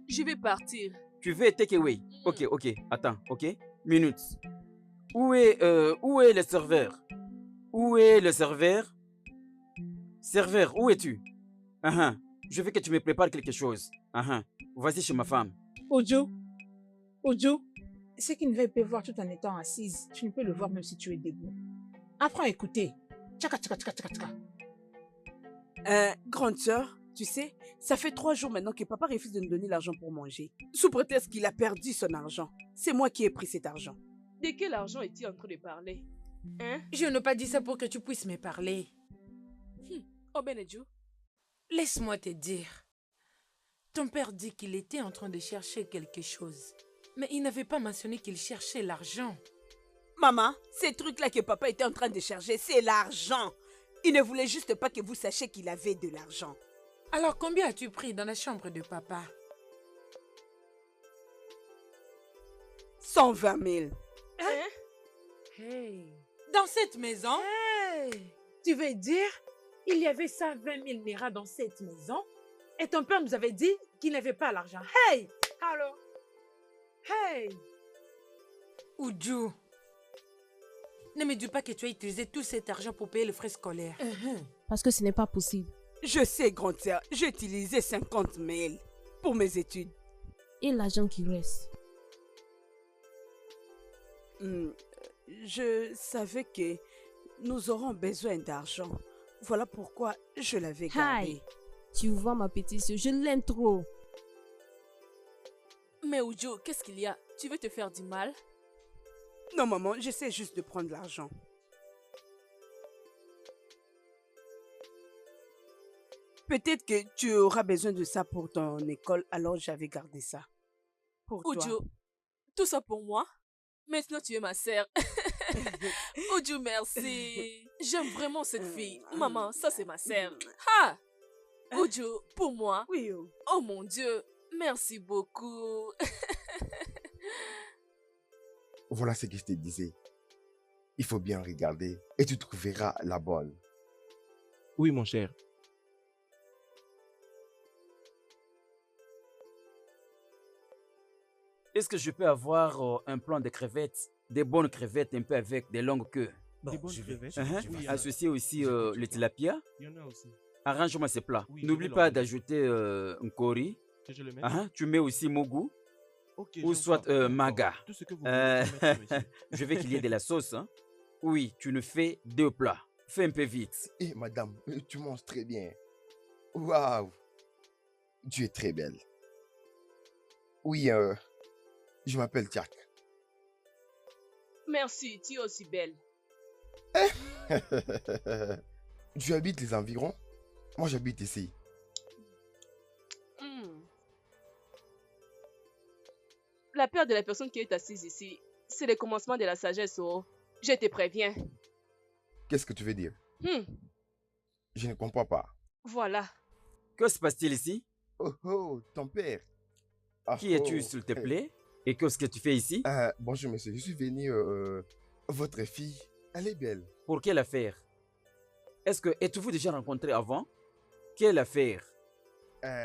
B: Je vais partir.
A: Tu veux take away? Ok, attends, ok. Minute. Où est le serveur? Où est le serveur? Serveur, où es-tu? Je veux que tu me prépares quelque chose. Vas-y chez ma femme.
G: Ojo, ce qui ne veut pas voir tout en étant assise, tu ne peux le voir même si tu es debout. Apprends à écouter. Tchaka.
D: Grande sœur, tu sais, ça fait 3 jours maintenant que papa refuse de nous donner l'argent pour manger. Sous prétexte qu'il a perdu son argent. C'est moi qui ai pris cet argent.
B: De quel argent es-tu en train de parler?
I: Je n'ai pas dit ça pour que tu puisses me parler.
B: Oh Benedju,
I: Laisse-moi te dire. Ton père dit qu'il était en train de chercher quelque chose. Mais il n'avait pas mentionné qu'il cherchait l'argent.
D: Maman, ces trucs-là que papa était en train de chercher, c'est l'argent. Il ne voulait juste pas que vous sachiez qu'il avait de l'argent.
I: Alors combien as-tu pris dans la chambre de papa?
D: 120 000.
I: Hey. Dans cette maison? Tu veux dire, il y avait 120 000 Naira dans cette maison? Et ton père nous avait dit qu'il n'avait pas l'argent. Hey! Alors? Hey! Oudjou, ne me dis pas que tu as utilisé tout cet argent pour payer les frais scolaires.
C: Parce que ce n'est pas possible.
D: Je sais, grande sœur, j'ai utilisé 50 000 pour mes études.
C: Et l'argent qui reste?
D: Je savais que nous aurons besoin d'argent. Voilà pourquoi je l'avais gardé.
C: Hi. Tu vois ma petite soeur, je l'aime trop.
B: mais Ujo, qu'est-ce qu'il y a? Tu veux te faire du mal?
D: Non, maman, j'essaie juste de prendre l'argent. Peut-être que tu auras besoin de ça pour ton école, alors j'avais gardé ça. Pour toi.
B: Ujo, Tout ça pour moi? Maintenant, tu es ma sœur. Oh Dieu merci. J'aime vraiment cette fille. Maman, ça c'est ma sœur. Ah! Oh Dieu, pour moi.
D: Oui, oh.
B: Oh mon Dieu, merci beaucoup.
H: Voilà ce que je te disais. Il faut bien regarder et tu trouveras la bonne.
F: Oui, mon cher.
A: Est-ce que je peux avoir un plan de crevettes, des bonnes crevettes un peu avec des longues queues?
F: Des bonnes crevettes.
A: Uh-huh.
F: Oui,
A: Associé aussi
F: j'ai
A: le tilapia.
F: Il y en a aussi.
A: Arrange-moi ces plats.
F: Oui, je
A: N'oublie
F: vais
A: pas
F: l'enlever.
A: d'ajouter un curry.
F: Que je le mette.
A: Uh-huh. Tu mets aussi mogu
F: Ok,
A: ou
F: je
A: soit
F: vois. D'accord.
A: maga.
F: Tout ce que vous voulez, je vais mettre, monsieur.
A: Je veux qu'il y ait de la sauce. Hein? Oui, tu nous fais 2 plats. Fais un peu vite.
H: Eh, madame, tu manges très bien. Waouh! Tu es très belle. Oui, je m'appelle Jack.
B: Merci, tu es aussi belle.
H: Tu habites les environs? Moi, j'habite ici.
B: Hmm. La peur de la personne qui est assise ici, c'est le commencement de la sagesse, oh. Je te préviens.
H: Qu'est-ce que tu veux dire? Je ne comprends pas.
B: Voilà.
A: Que se passe-t-il ici?
H: Oh, oh, ton père. Ah,
A: Qui es-tu,
H: oh.
A: s'il te plaît? Et qu'est-ce que tu fais ici?
H: Bonjour, monsieur. Je suis venu. Votre fille, elle est belle.
A: Pour quelle affaire? Est-ce que êtes-vous déjà rencontré avant? Quelle affaire?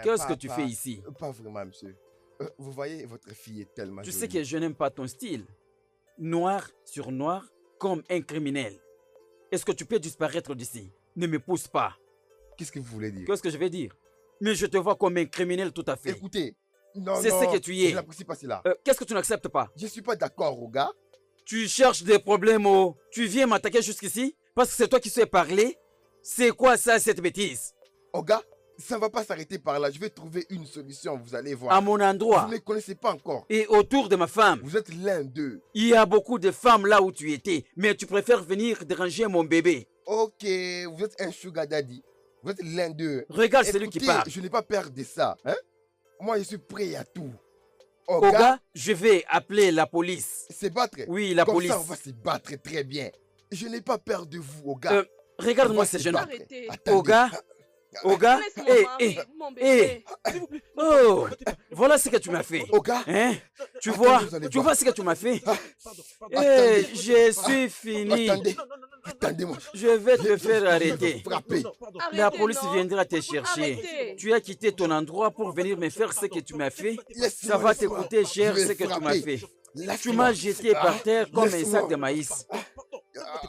A: Qu'est-ce que tu fais ici?
H: Pas vraiment, monsieur. Vous voyez, votre fille est tellement
A: Tu
H: jolie.
A: sais que je n'aime pas ton style. Noir sur noir, comme un criminel. Est-ce que tu peux disparaître d'ici? Ne me pousse pas.
H: Qu'est-ce que vous voulez dire?
A: Qu'est-ce que je vais dire? Mais je te vois comme un criminel tout à fait.
H: Écoutez, non,
A: C'est ce
H: non,
A: que tu es.
H: je n'apprécie pas cela.
A: Qu'est-ce que tu n'acceptes pas?
H: Je suis pas d'accord, Oga.
A: Tu cherches des problèmes, oh. Tu viens m'attaquer jusqu'ici? Parce que c'est toi qui sais parler? C'est quoi ça, cette bêtise?
H: Oga, ça ne va pas s'arrêter par là. Je vais trouver une solution, vous allez voir.
A: À mon endroit.
H: Vous ne les connaissez pas encore.
A: Et autour de ma femme.
H: Vous êtes l'un d'eux.
A: Il y a beaucoup de femmes là où tu étais, mais tu préfères venir déranger mon bébé.
H: Ok, vous êtes un sugar daddy. Vous êtes l'un d'eux.
A: Regarde celui qui
H: Écoutez,
A: parle.
H: je n'ai pas peur de ça. Hein? Moi, je suis prêt à tout.
A: Oga, je vais appeler la police.
H: Se battre?
A: Oui, la
H: Comme
A: police.
H: ça, on va se battre très bien. Je n'ai pas peur de vous, Oga.
A: Regarde-moi ces jeunes.
B: Arrêtez.
A: Oga, Oga,
B: Laisse mon mari, mon bébé.
A: Oh, voilà ce que tu m'as fait.
H: Oga,
A: hein? Tu
H: attendez,
A: vois,
H: vous allez
A: tu
H: voir.
A: vois ce que tu m'as fait.
H: Attendez.
A: Je suis fini.
H: Attendez-moi.
A: Je vais te faire
H: Je vais
A: arrêter.
H: frapper.
A: La
B: Arrêtez,
A: police
B: non.
A: viendra te chercher.
B: Arrêtez.
A: Tu as quitté ton endroit pour venir me faire ce que tu m'as fait.
H: Laisse-moi,
A: Ça va te
H: laisse-moi.
A: coûter cher
H: Je vais
A: ce que tu m'as
H: frapper.
A: fait. Tu
H: Laisse-moi.
A: m'as jeté par terre comme un
H: Laisse-moi.
A: sac de maïs.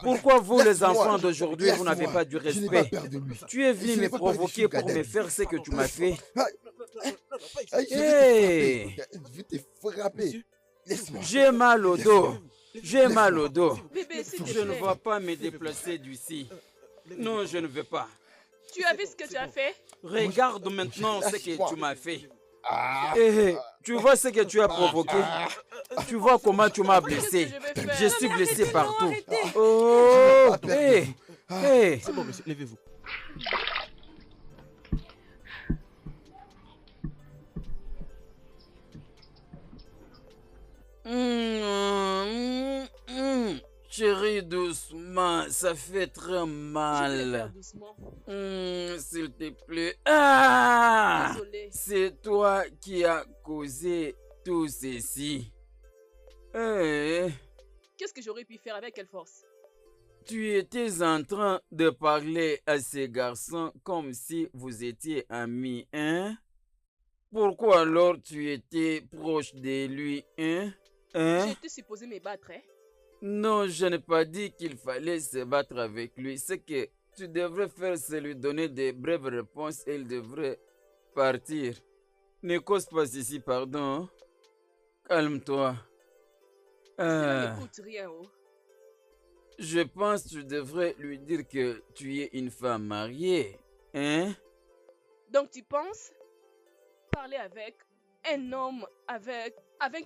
A: Pourquoi vous, les
H: Laisse-moi.
A: enfants d'aujourd'hui, vous n'avez
H: Laisse-moi.
A: pas du
H: Je n'ai pas
A: respect?
H: peur de lui.
A: Tu es venu
H: Je
A: me
H: n'ai pas peur de
A: provoquer
H: sugar
A: pour me
H: daddy.
A: faire ce que tu m'as fait.
H: Je
A: Hey.
H: vais te frapper. Laisse-moi.
A: J'ai mal au dos. J'ai mal au dos.
B: Bébé, s'il te
A: Je ne
B: plaît.
A: vais pas me déplacer d'ici. Non, je ne veux pas.
B: Tu as vu ce que tu as fait?
A: Regarde maintenant ce que
H: Lâche-moi.
A: tu m'as fait.
H: Ah.
A: Tu vois ce que tu as provoqué? Tu vois comment tu m'as blessé?
B: Qu'est-ce que je vais faire?
A: Je suis blessé partout.
G: arrêtez.
A: Oh,
H: Je vais pas
A: hey,
H: perdre.
A: hey.
F: C'est bon, monsieur, levez-vous.
A: Chérie, doucement, ça fait très
B: Je vais
A: mal.
B: faire doucement.
A: S'il te plaît. Ah!
B: Désolée.
A: C'est toi qui as causé tout ceci. Eh,
B: Qu'est-ce que j'aurais pu faire avec quelle force?
A: tu étais en train de parler à ces garçons comme si vous étiez amis, hein? Pourquoi alors tu étais proche de lui, hein? Hein?
B: J'étais supposée me battre, hein?
A: Non, je n'ai pas dit qu'il fallait se battre avec lui. Ce que tu devrais faire, c'est lui donner des brèves réponses et il devrait partir. Ne cause pas ici, pardon. Hein? Calme-toi.
B: Cela ne coûte rien, oh.
A: Je pense que tu devrais lui dire que tu es une femme mariée. Hein?
B: Donc tu penses parler avec un homme avec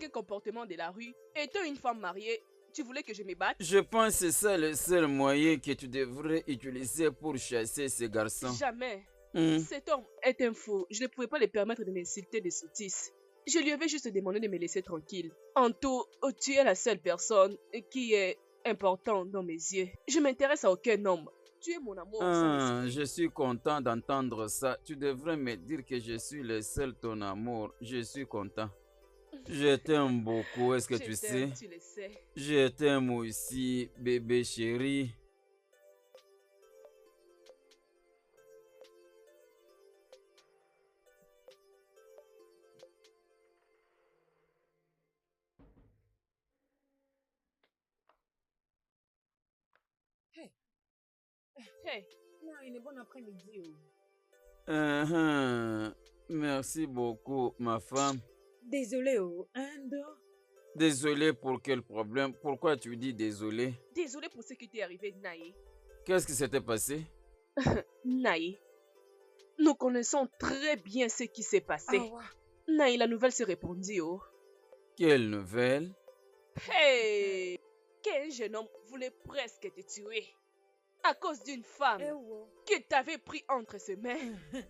B: un comportement de la rue, étant une femme mariée, tu voulais que je me batte?
A: Je pense que c'est ça le seul moyen que tu devrais utiliser pour chasser ces garçons.
B: Jamais.
A: Hein?
B: Cet homme est un fou. Je ne pouvais pas lui permettre de m'insulter de sottises. Je lui avais juste demandé de me laisser tranquille. En tout, tu es la seule personne qui est importante dans mes yeux. Je m'intéresse à aucun homme. Tu es mon amour.
A: Je suis content d'entendre ça. Tu devrais me dire que je suis le seul ton amour. Je suis content. Je t'aime beaucoup, est-ce que tu sais?
B: Tu le sais.
A: Je t'aime aussi, bébé chéri.
B: Hey.
I: Non, il est bon après-midi.
A: Merci beaucoup, ma femme.
I: Désolé, Ando.
A: Désolé pour quel problème? Pourquoi tu dis désolé?
B: Désolé pour ce qui t'est arrivé, Naï.
A: Qu'est-ce qui s'était passé?
B: Naï, nous connaissons très bien ce qui s'est passé. Naï, la nouvelle s'est répandue.
A: Quelle nouvelle?
B: Hey! Qu'un jeune homme voulait presque te tuer à cause d'une femme qui t'avait pris entre ses mains.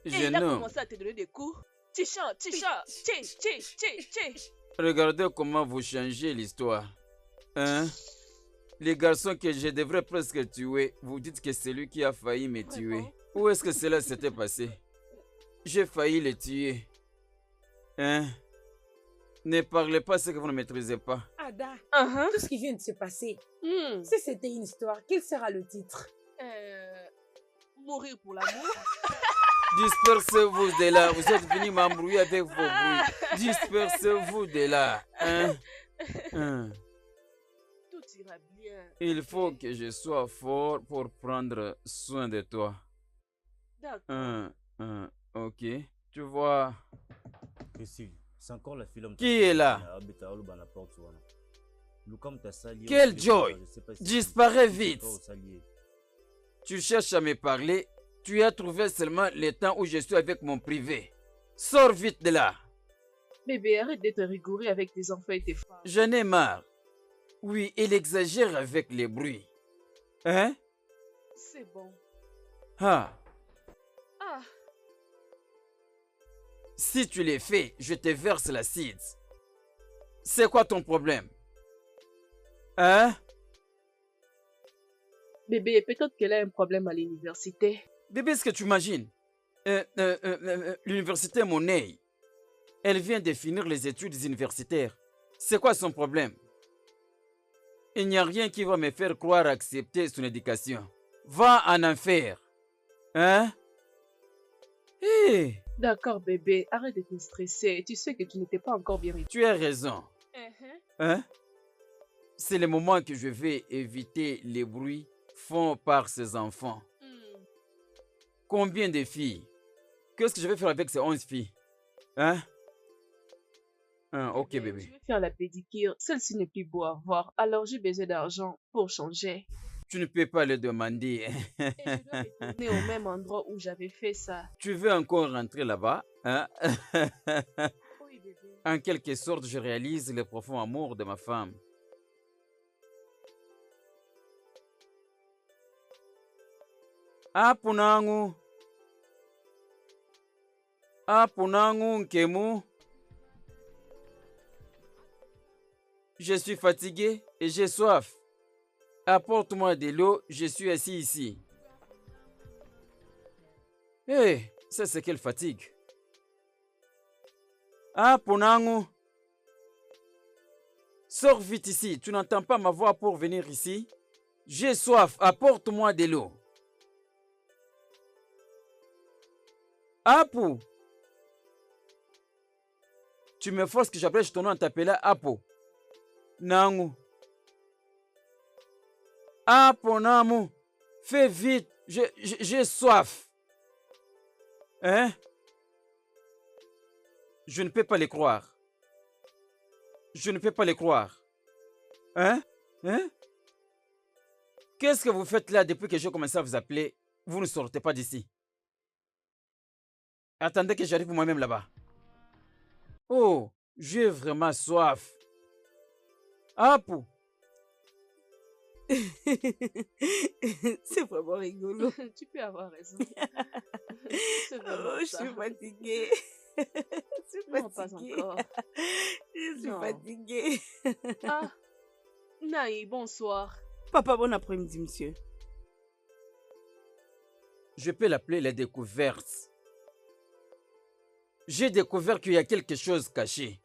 B: Et il a commencé à te donner des coups. Ticha.
A: Regardez comment vous changez l'histoire. Hein? Les garçons que je devrais presque tuer, vous dites que c'est lui qui a failli me tuer. Où est-ce que cela s'était passé? J'ai failli le tuer. Hein? Ne parlez pas ce que vous ne maîtrisez pas.
I: Ada, tout ce qui vient de se passer, si c'était une histoire, quel sera le titre?
B: Mourir pour l'amour.
A: Dispersez-vous de là. Vous êtes venus m'embrouiller avec vos bruits. Dispersez-vous de là.
B: Tout ira bien.
A: Il faut que je sois fort pour prendre soin de toi.
B: D'accord.
A: Ok. Tu vois.
J: C'est encore la fille.
A: Qui est là? Quel Joy? Disparais vite. Tu cherches à me parler. Tu as trouvé seulement le temps où je suis avec mon privé. Sors vite de là.
B: Bébé, arrête d'être rigoureux avec tes enfants et tes femmes.
A: J'en ai marre. Oui, il exagère avec les bruits. Hein?
B: C'est bon.
A: Ah. Si tu les fais, je te verse l'acide. C'est quoi ton problème? Hein?
B: Bébé, peut-être qu'elle a un problème à l'université.
A: Bébé, est-ce que tu imagines? L'université Monet, elle vient de finir les études universitaires. C'est quoi son problème? Il n'y a rien qui va me faire croire accepter son éducation. Va en enfer. Hein? Hey.
B: D'accord, bébé, arrête de te stresser. Tu sais que tu n'étais pas encore bien.
A: Tu as raison. Hein? C'est le moment que je vais éviter les bruits faits par ces enfants. Combien de filles? Qu'est-ce que je vais faire avec ces 11 filles? Hein? Ok, bébé.
B: Je vais faire la pédicure. Celle-ci n'est plus beau à voir. Alors j'ai besoin d'argent pour changer.
A: Tu ne peux pas le demander.
B: Et je dois retourner au même endroit où j'avais fait ça.
A: Tu veux encore rentrer là-bas? Hein?
B: Oui, bébé.
A: En quelque sorte, je réalise le profond amour de ma femme. Apunangu. Apunangu nkemu. Je suis fatigué et j'ai soif. Apporte-moi de l'eau, je suis assis ici. Hé, ça c'est quelle fatigue. Apunangu. Sors vite ici, tu n'entends pas ma voix pour venir ici? J'ai soif, apporte-moi de l'eau. Apu. Tu me forces que j'appelle ton nom en t'appelant Apo. Nangu. Apo Namu. Fais vite, j'ai soif. Hein? Je ne peux pas les croire. Je ne peux pas les croire. Hein? Hein? Qu'est-ce que vous faites là depuis que j'ai commencé à vous appeler? Vous ne sortez pas d'ici. Attendez que j'arrive moi-même là-bas. Oh, j'ai vraiment soif. Apu.
C: C'est vraiment rigolo.
B: Tu peux avoir raison.
C: Je suis fatiguée. Je suis
B: Non, pas
C: fatiguée.
B: encore.
C: Je suis
B: Non.
C: fatiguée.
B: Ah, Naï, bonsoir.
C: Papa, bon après-midi, monsieur.
A: Je peux l'appeler la découverte. J'ai découvert qu'il y a quelque chose caché.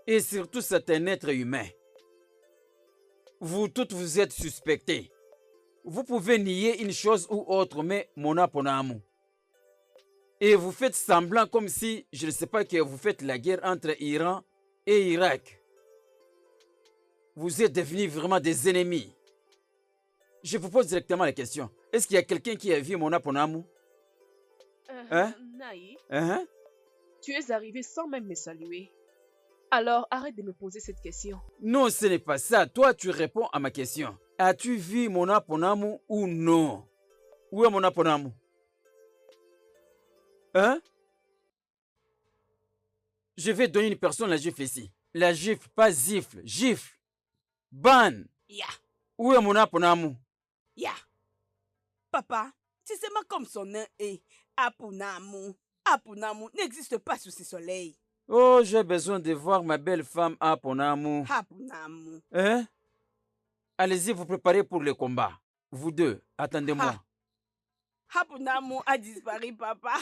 A: Et surtout, c'est un être humain. Vous toutes, vous êtes suspectés. Vous pouvez nier une chose ou autre, mais mon aponamu. Et vous faites semblant comme si, je ne sais pas, que vous faites la guerre entre Iran et Irak. Vous êtes devenus vraiment des ennemis. Je vous pose directement la question. Est-ce qu'il y a quelqu'un qui a vu mon aponamu? Hein?
B: Naï,
A: Hein?
B: tu es arrivé sans même me saluer. Alors, arrête de me poser cette question.
A: Non, ce n'est pas ça. Toi, tu réponds à ma question. As-tu vu mon aponamu ou non? Où est mon aponamu? Hein? Je vais donner une personne la gifle ici. La gifle, pas zifle. Gifle. Ban.
C: Ya,
A: Où est mon aponamu?
C: ya. Papa, c'est seulement comme son nom est. Apunamu. Apunamu n'existe pas sous ce soleil.
A: Oh, j'ai besoin de voir ma belle femme aponamu.
C: Apunamu.
A: Hein? Allez-y, vous préparez pour le combat. Vous deux, attendez-moi.
C: Apunamu a disparu, papa.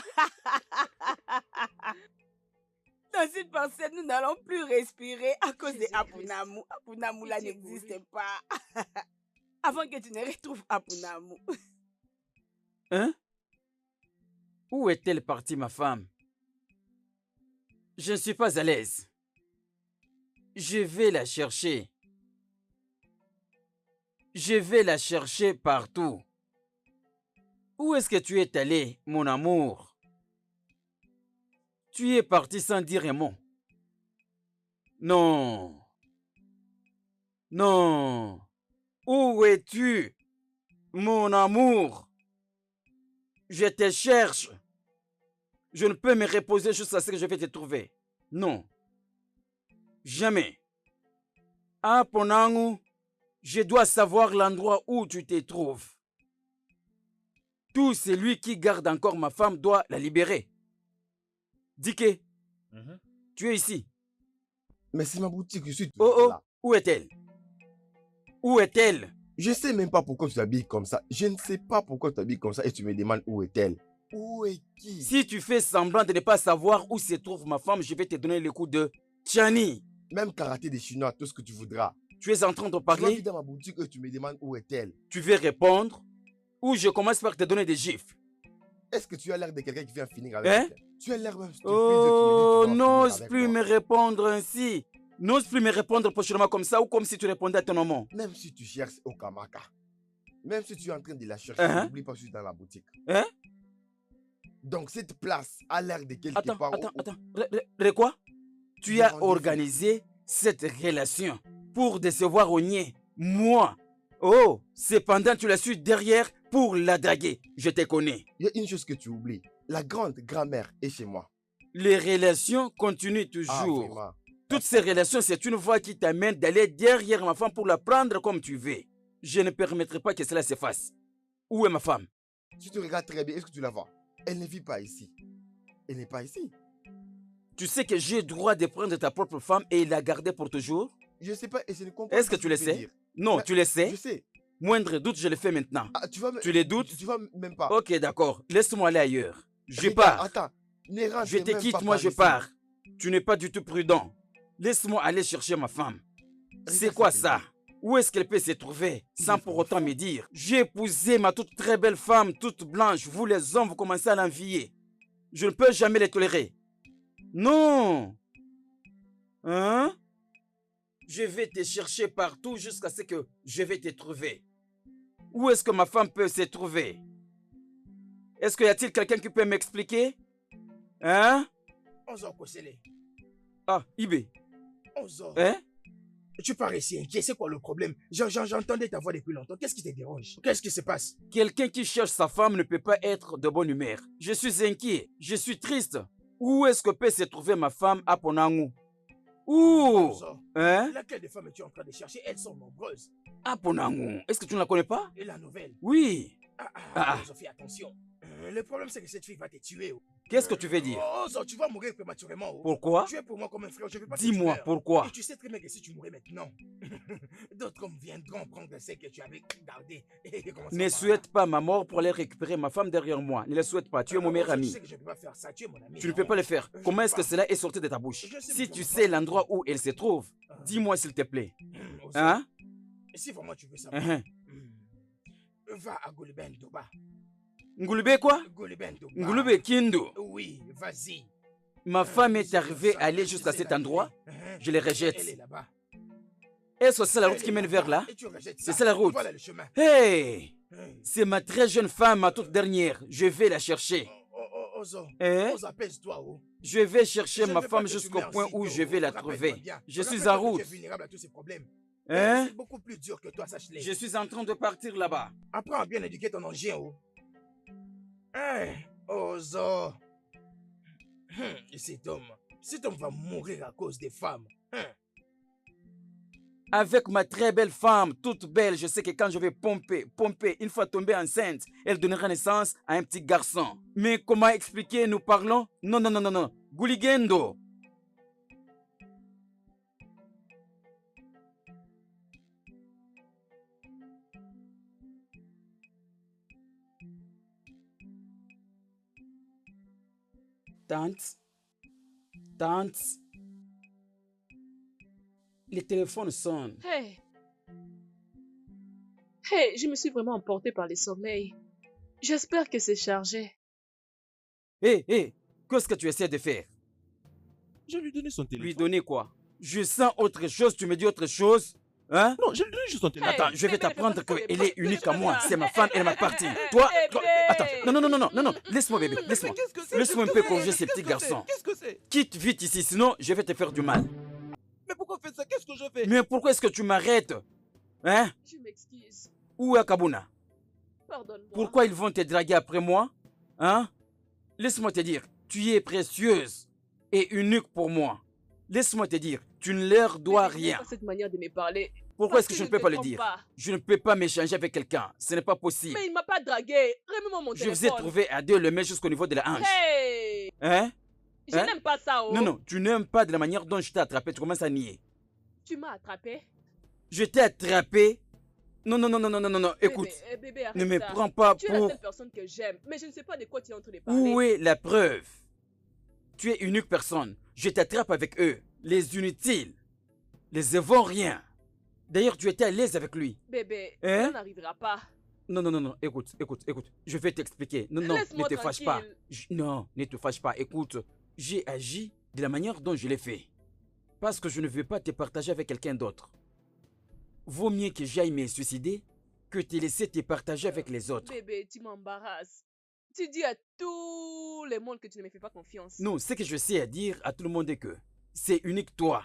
C: Dans cette pensée, nous n'allons plus respirer à cause de Apunamu. Apunamu là n'existe pas. Avant que tu ne retrouves Apunamu.
A: Hein? Où est-elle partie, ma femme? Je ne suis pas à l'aise. Je vais la chercher. Je vais la chercher partout. Où est-ce que tu es allé, mon amour? Tu es parti sans dire un mot. Non. Non. Où es-tu, mon amour? Je te cherche. Je ne peux me reposer jusqu'à ce que je vais te trouver. Non. Jamais. Ah, Ponangu, je dois savoir l'endroit où tu te trouves. Tout celui qui garde encore ma femme doit la libérer. Dike, tu es ici.
H: Mais c'est ma boutique, je suis
A: Oh
H: toujours
A: oh,
H: là.
A: où est-elle? Où est-elle?
H: Je sais même pas pourquoi tu t'habilles comme ça. Je ne sais pas pourquoi tu t'habilles comme ça et tu me demandes où est-elle. Où est qui?
A: Si tu fais semblant de ne pas savoir où se trouve ma femme, je vais te donner le coup de Tiani.
H: Même karaté des Chinois, tout ce que tu voudras.
A: Tu es en train de
H: Tu vas
A: parler?
H: dans ma boutique et tu me demandes où est-elle.
A: Tu veux répondre? Ou je commence par te donner des gifles?
H: Est-ce que tu as l'air de quelqu'un qui vient finir avec
A: Hein?
H: elle? Tu as l'air même stupide.
A: Oh,
H: et tu me dis que tu vas en
A: n'ose
H: finir avec
A: plus
H: moi.
A: me répondre ainsi. N'ose plus me répondre prochainement comme ça ou comme si tu répondais à ton nom.
H: Même si tu cherches au Kamaka, même si tu es en train de la chercher,
A: Hein?
H: n'oublie pas que je suis dans la boutique.
A: Hein?
H: Donc cette place a l'air de quelque
A: Attends,
H: part.
A: attends. Quoi? Tu
H: Le
A: as
H: rendez-vous.
A: organisé cette relation pour décevoir Ogné, moi. Oh, cependant tu la suis derrière pour la draguer. Je te connais.
H: Il y a une chose que tu oublies. La grande grand-mère est chez moi.
A: Les relations continuent
H: Ah,
A: toujours.
H: vraiment.
A: Toutes ces relations, c'est une voie qui t'amène d'aller derrière ma femme pour la prendre comme tu veux. Je ne permettrai pas que cela se fasse. Où est ma femme?
H: Tu te regardes très bien. Est-ce que tu la vois? Elle ne vit pas ici. Elle n'est pas ici.
A: Tu sais que j'ai le droit de prendre ta propre femme et la garder pour toujours?
H: Je ne sais pas et je ne comprends
A: Est-ce
H: pas
A: que
H: ce
A: tu le
H: veux
A: sais?
H: dire.
A: Non,
H: Mais
A: tu le sais?
H: Je sais.
A: Moindre doute, je le fais maintenant.
H: Ah,
A: Tu les doutes?
H: Tu vas même pas.
A: Ok, d'accord. Laisse-moi aller ailleurs. Je
H: Regarde,
A: pars.
H: Attends. Ne rentre
A: Je te
H: même
A: quitte,
H: pas
A: moi
H: par
A: je
H: ici.
A: pars. Tu n'es pas du tout prudent. Laisse-moi aller chercher ma femme. C'est quoi ça? Où est-ce qu'elle peut se trouver sans pour autant me dire? J'ai épousé ma toute très belle femme, toute blanche. Vous les hommes, vous commencez à l'envier. Je ne peux jamais les tolérer. Non. Hein? Je vais te chercher partout jusqu'à ce que je vais te trouver. Où est-ce que ma femme peut se trouver? Est-ce qu'il y a-t-il quelqu'un qui peut m'expliquer? Hein?
E: 11h, Kosele.
A: Ah, Ibé.
E: 11h.
A: Hein?
E: Tu parais si inquiet, c'est quoi le problème? J'entendais ta voix depuis longtemps. Qu'est-ce qui te dérange? Qu'est-ce qui se passe?
A: Quelqu'un qui cherche sa femme ne peut pas être de bonne humeur. Je suis inquiet, je suis triste. Où est-ce que peut se trouver ma femme à Ponangu? Où?
E: 11h.
A: Hein?
E: Laquelle de femmes es-tu en train de chercher? Elles sont nombreuses.
A: À Ponangu. Est-ce que tu ne la connais pas?
E: Et la nouvelle?
A: Oui.
E: Ah,
A: Ah.
E: Sophie, attention. Le problème, c'est que cette fille va te tuer. Oh.
A: Qu'est-ce que tu veux dire?
E: Oh, ça, tu vas mourir prématurément. Oh.
A: Pourquoi?
E: Tu es pour moi comme un frère, je veux pas que
A: Dis-moi
E: tu meurs.
A: pourquoi.
E: Et tu sais très bien que si tu mourais maintenant, d'autres hommes viendront prendre celle que tu avais gardée.
A: Ne souhaite pas ma mort pour aller récupérer ma femme derrière moi. Ne le souhaite pas. Tu es mon meilleur ami.
E: Je sais que je peux pas faire ça, tu es mon ami.
A: Tu ne peux pas le faire. Comment est-ce que cela est sorti de ta bouche? Si tu sais l'endroit où elle se trouve, dis-moi s'il te plaît. Hein?
E: Si vraiment tu veux savoir, va à Golben Doba.
A: Ngulube quoi?
E: Golben Doba.
A: Ngulube Kindo.
E: Oui, vas-y.
A: Ma femme est arrivée à aller jusqu'à cet endroit. Je les rejette.
E: Elle est là-bas.
A: Est-ce que c'est la route qui mène vers là?
E: Et tu rejettes
A: C'est
E: ça.
A: ça la route.
E: Voilà le chemin.
A: Hey! C'est ma très jeune femme, ma toute dernière. Je vais la chercher.
E: Ozo,
A: Hein?
E: Ozo, apaise-toi, oh.
A: Je vais chercher
E: Je ne
A: ma
E: veux pas
A: femme
E: que tu
A: jusqu'au
E: meurs
A: point
E: si
A: où
E: tôt.
A: je vais la
E: Rappelle-toi
A: trouver.
E: bien.
A: Je suis
E: Rappelle-toi
A: en
E: que
A: route.
E: tu es vulnérable à tous ces problèmes.
A: Hein?
E: C'est beaucoup plus dur que toi, sache-le.
A: Je suis en train de partir là-bas.
E: Apprends à bien éduquer ton engin, oh. Hein, Ozo. Et cet homme va mourir à cause des femmes.
A: Avec ma très belle femme, toute belle, je sais que quand je vais pomper, une fois tombée enceinte, elle donnera naissance à un petit garçon. Mais comment expliquer, nous parlons? Non, non, non, non, non. Guligendo. Tante, le téléphone sonne.
B: Hey. Hey, je me suis vraiment emportée par les sommeils. J'espère que c'est chargé.
A: Hé, qu'est-ce que tu essaies de faire?
F: Je lui ai donné son téléphone.
A: Lui donner quoi? Je sens autre chose, tu me dis autre chose? Hein?
F: Non, je lui ai donné juste son téléphone.
A: Attends, je vais t'apprendre qu'elle est unique à moi. C'est ma femme, elle
B: elle
A: m'appartient. Toi, attends, non, laisse-moi bébé, laisse-moi. Laisse-moi un peu corriger ces petits garçons.
F: Qu'est-ce que c'est?
A: Quitte vite ici, sinon je vais te faire du mal.
F: Mais pourquoi faites ça? Qu'est-ce que je fais?
A: Mais pourquoi est-ce que tu m'arrêtes? Hein?
B: Je m'excuse.
A: Où est Kabuna?
B: Pardonne-moi.
A: Pourquoi ils vont te draguer après moi? Hein? Laisse-moi te dire, tu es précieuse et unique pour moi. Laisse-moi te dire, tu ne leur dois
B: Mais
A: rien.
B: pas cette manière de me parler.
A: Pourquoi
B: Parce
A: est-ce que je
B: que
A: ne peux
B: je
A: pas
B: te
A: le
B: trompe
A: dire?
B: pas.
A: Je ne peux pas m'échanger avec quelqu'un. Ce n'est pas possible.
B: Mais il m'a pas dragué. Remets-moi mon
A: Je vous ai
B: téléphone.
A: trouvé à deux le mains jusqu'au niveau de la hanche.
B: Hey!
A: Hein?
B: Je
A: Hein?
B: n'aime pas ça, oh.
A: Non, tu n'aimes pas de la manière dont je t'ai attrapé. Tu commences à nier.
B: Tu m'as attrapé.
A: Je t'ai attrapé. Non. Écoute,
B: Bébé, arrête
A: ne me
B: ça.
A: prends pas
B: Tu es la
A: pour...
B: seule personne que j'aime, mais je ne sais pas de quoi tu es en train de parler.
A: Où est la preuve? Tu es unique personne. Je t'attrape avec eux. Les inutiles. Les évents rien. D'ailleurs, tu étais à l'aise avec lui.
B: Bébé,
A: Hein?
B: ça n'arrivera pas.
A: Non. Écoute. Je vais t'expliquer. Non, ne
B: Laisse-moi
A: te fâche pas.
B: tranquille.
A: Non, ne te fâche pas. Écoute, j'ai agi de la manière dont je l'ai fait. Parce que je ne veux pas te partager avec quelqu'un d'autre. Vaut mieux que j'aille me suicider que te laisser te partager avec les autres.
B: Bébé, tu m'embarrasses. Tu dis à tout le monde que tu ne me fais pas confiance.
A: Non, ce que je sais à dire à tout le monde est que c'est unique toi.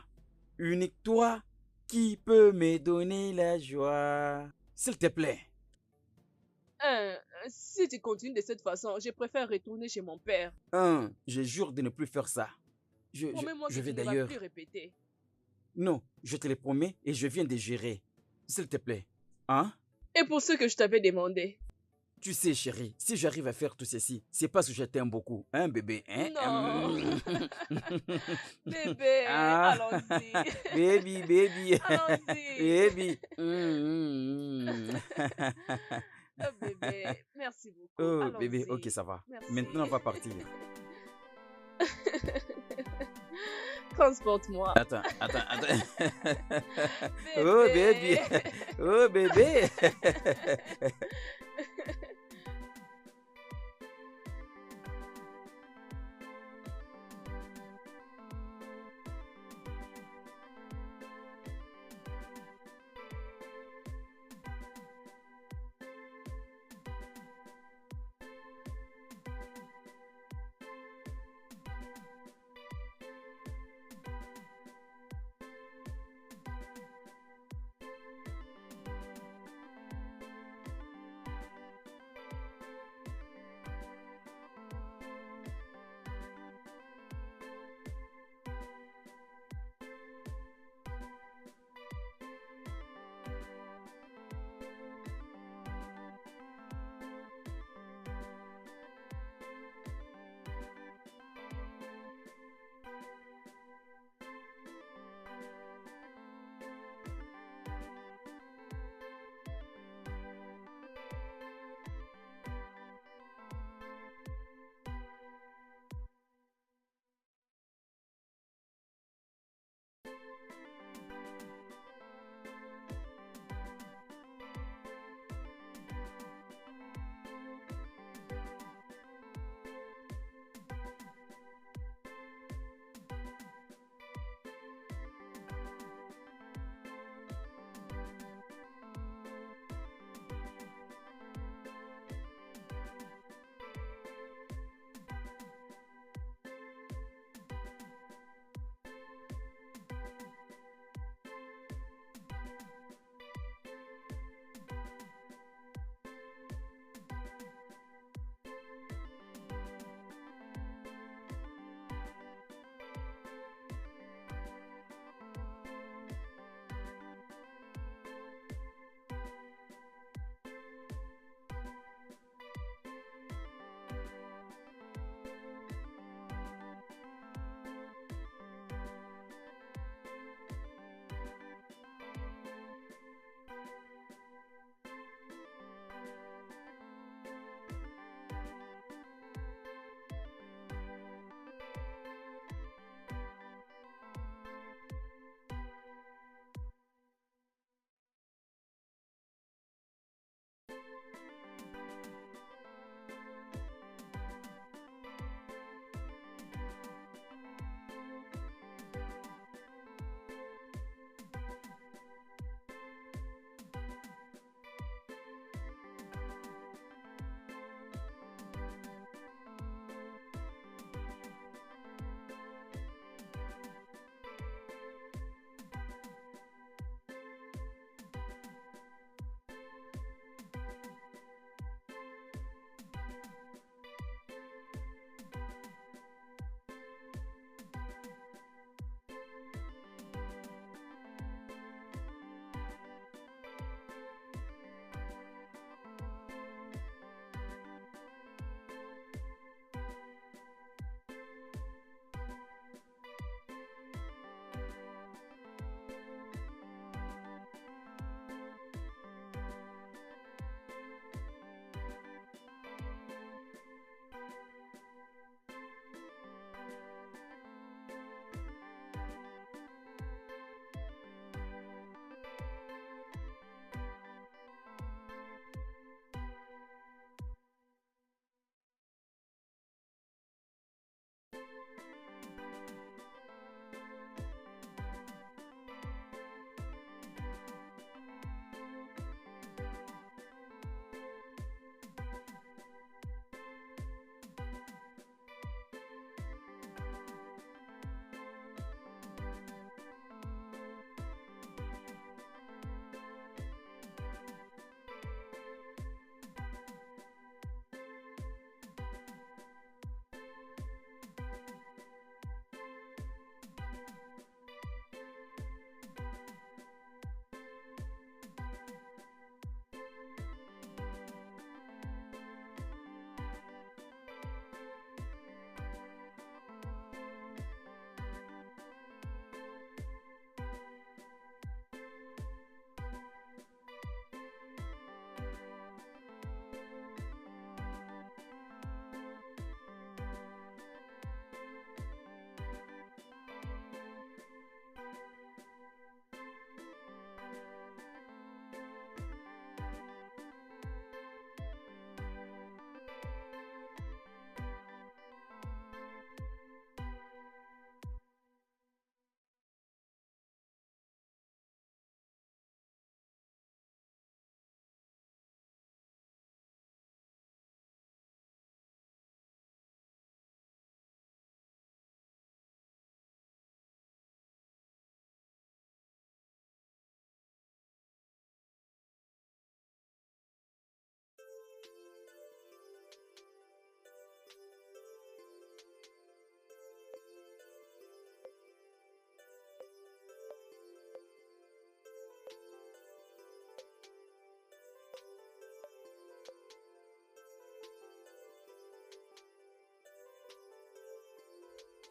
A: Unique toi qui peut me donner la joie. S'il te plaît.
B: Si tu continues de cette façon, je préfère retourner chez mon père.
A: Je jure de ne plus faire ça.
B: Promets-moi
A: Je
B: que
A: vais
B: tu ne vas
A: d'ailleurs...
B: plus répéter.
A: Non, je te le promets et je viens de gérer. S'il te plaît. Hein?
B: Et pour ce que je t'avais demandé.
A: Tu sais, chérie, si j'arrive à faire tout ceci, c'est parce que je t'aime beaucoup. Hein, bébé? Hein?
B: Non. Bébé,
A: Ah.
B: allons-y.
A: Baby.
B: Allons-y.
A: Baby.
B: Oh, bébé, merci beaucoup.
A: Oh, bébé,
B: Allons-y.
A: ok, ça va.
B: Merci.
A: Maintenant, on va partir.
B: Transporte-moi.
A: Attends. Oh, baby. Oh, bébé.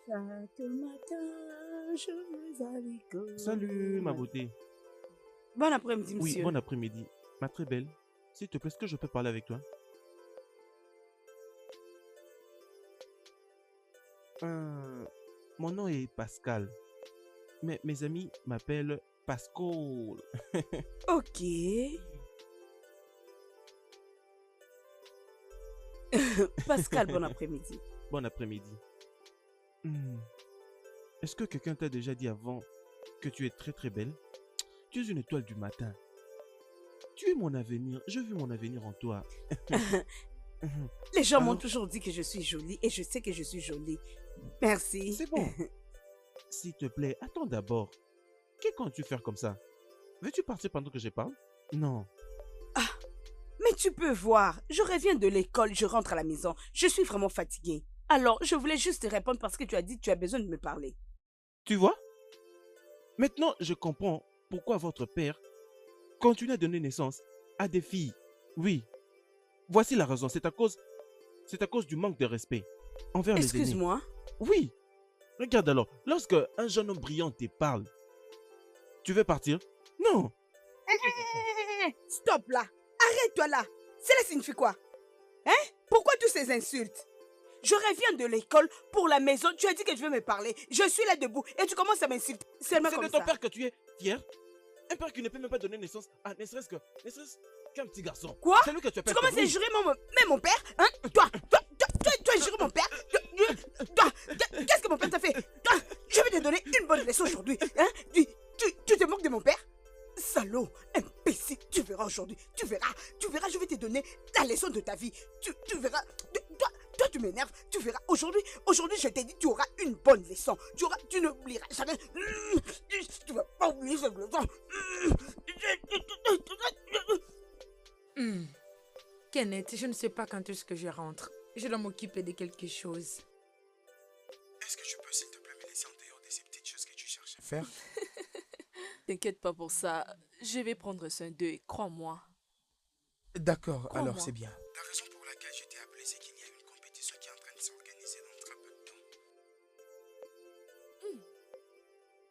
C: Chaque matin, je vais à l'école.
F: Salut, ma beauté.
C: Bon après-midi,
F: Oui,
C: monsieur.
F: bon après-midi. Ma très belle, s'il te plaît, est-ce que je peux parler avec toi? Mon nom est Pascal. Mais mes amis m'appellent Pascal.
C: Ok. Pascal, bon après-midi.
F: Bon après-midi. Est-ce que quelqu'un t'a déjà dit avant que tu es très très belle? Tu es une étoile du matin. Tu es mon avenir. Je vis mon avenir en toi.
C: Les gens m'ont
F: Alors-
C: toujours dit que je suis jolie et je sais que je suis jolie. Merci.
F: C'est bon. S'il te plaît, attends d'abord. Que comptes-tu faire comme ça? Veux-tu partir pendant que je parle? Non.
C: Mais tu peux voir, je reviens de l'école, je rentre à la maison. Je suis vraiment fatiguée. Alors, je voulais juste te répondre parce que tu as dit que tu as besoin de me parler.
F: Tu vois? Maintenant, je comprends pourquoi votre père continue à donner naissance à des filles. Oui. Voici la raison. C'est à cause du manque de respect envers les aînés.
C: Excuse-moi.
F: Oui. Regarde alors, lorsque un jeune homme brillant te parle, tu veux partir? Non.
C: Stop là. Arrête-toi là. Cela signifie quoi? Hein? Pourquoi toutes ces insultes? Je reviens de l'école pour la maison. Tu as dit que tu veux me parler. Je suis là debout et tu commences à m'insulter. Seulement
F: C'est
C: comme
F: de ton
C: ça.
F: père que tu es fier? Un père qui ne peut même pas donner naissance à ne serait-ce qu'un petit garçon.
C: Quoi?
F: C'est lui que tu
C: Tu
F: appelles
C: commences
F: ton
C: à
F: fils.
C: jurer même mon père? Hein? Toi as juré mon père? Toi, qu'est-ce que mon père t'a fait? Toi, je vais te donner une bonne leçon aujourd'hui. Hein? Tu te moques de mon père? Salaud, imbécile, tu verras aujourd'hui. Tu verras, je vais te donner la leçon de ta vie. Tu verras. Toi, tu m'énerves. Tu verras. Aujourd'hui, je t'ai dit, tu auras une bonne leçon. Tu n'oublieras jamais. Tu vas pas oublier cette leçon.
I: Kenneth, je ne sais pas quand est-ce que je rentre. Je dois m'occuper de quelque chose.
E: Est-ce que tu peux, s'il te plaît, me laisser en dehors de ces petites choses que tu cherches à faire?
B: T'inquiète pas pour ça. Je vais prendre soin d'eux, crois-moi.
E: D'accord,
B: Crois-moi.
E: alors c'est bien. La raison pour laquelle je t'ai appelé, c'est qu'il y a une compétition qui est en train de s'organiser dans très peu de temps.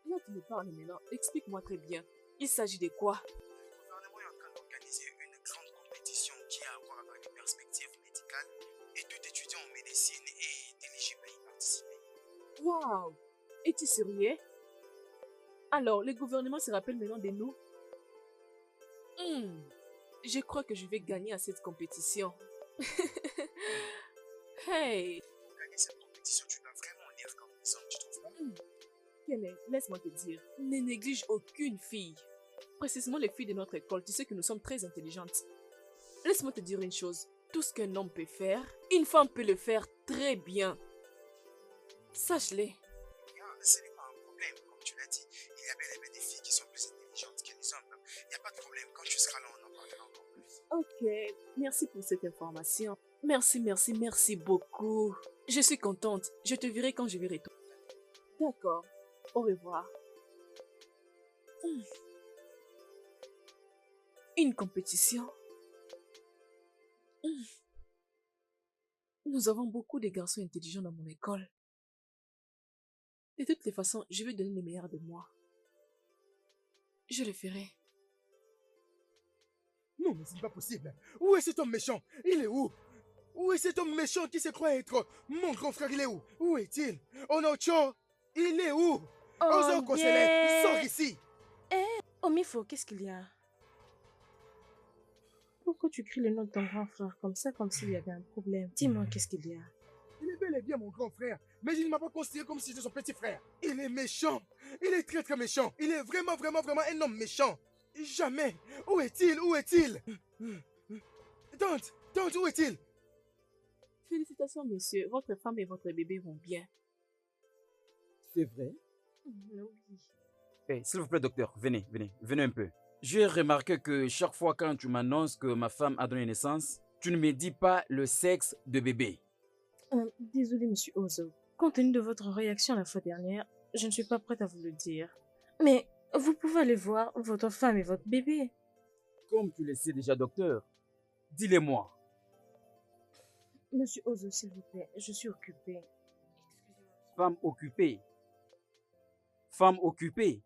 B: Là, tu me parles maintenant. Explique-moi très bien. Il s'agit de quoi?
E: Le gouvernement est en train d'organiser une grande compétition qui a à voir avec les perspectives médicales et tout étudiant en médecine est éligible à y participer.
B: Waouh! Es-tu sérieux? Alors, le gouvernement se rappelle maintenant de nous? Je crois que je vais gagner à cette compétition. Hey!
E: Pour gagner cette compétition, tu dois vraiment lire comme les hommes, tu trouves pas?
B: Kenneth, laisse-moi te dire, ne néglige aucune fille. Précisément les filles de notre école, tu sais que nous sommes très intelligentes. Laisse-moi te dire une chose, tout ce qu'un homme peut faire, une femme peut le faire très bien. Sache-le.
E: Regarde, ce n'est pas un problème, comme tu l'as dit. Il y a bel et bien des filles qui sont plus intelligentes que les hommes. Il n'y a pas de problème, quand tu seras là, on en parlera encore plus.
B: Ok, merci pour cette information. Merci beaucoup. Je suis contente. Je te verrai quand je vais retourner. D'accord. Au revoir. Une compétition. Nous avons beaucoup de garçons intelligents dans mon école. De toutes les façons, je vais donner le meilleur de moi. Je le ferai.
E: Non, mais ce n'est pas possible. Où est cet homme méchant? Il est où? Où est cet homme méchant qui se croit être mon grand frère? Il est où? Où est-il? Onocho, il est où? Ozo Kosele, sors ici!
C: Oh Mifo, qu'est-ce qu'il y a? Pourquoi tu cries le nom de ton grand frère comme ça, comme s'il y avait un problème? Dis-moi, qu'est-ce qu'il y a?
E: Il est bel et bien mon grand frère, mais il ne m'a pas considéré comme si j'étais son petit frère. Il est méchant. Il est très très méchant. Il est vraiment un homme méchant. Jamais. Où est-il? Où est-il? Tante, où est-il?
B: Félicitations, monsieur. Votre femme et votre bébé vont bien.
A: C'est vrai?
C: Oui.
A: Eh, s'il vous plaît, docteur, venez un peu. J'ai remarqué que chaque fois quand tu m'annonces que ma femme a donné naissance, tu ne me dis pas le sexe de bébé.
C: Désolé, monsieur Ozo. Compte tenu de votre réaction la fois dernière, je ne suis pas prête à vous le dire. Mais vous pouvez aller voir votre femme et votre bébé.
A: Comme tu le sais déjà, docteur, dis-le-moi.
C: Monsieur Ozo, s'il vous plaît, je suis occupée.
A: Femme occupée. Femme occupée.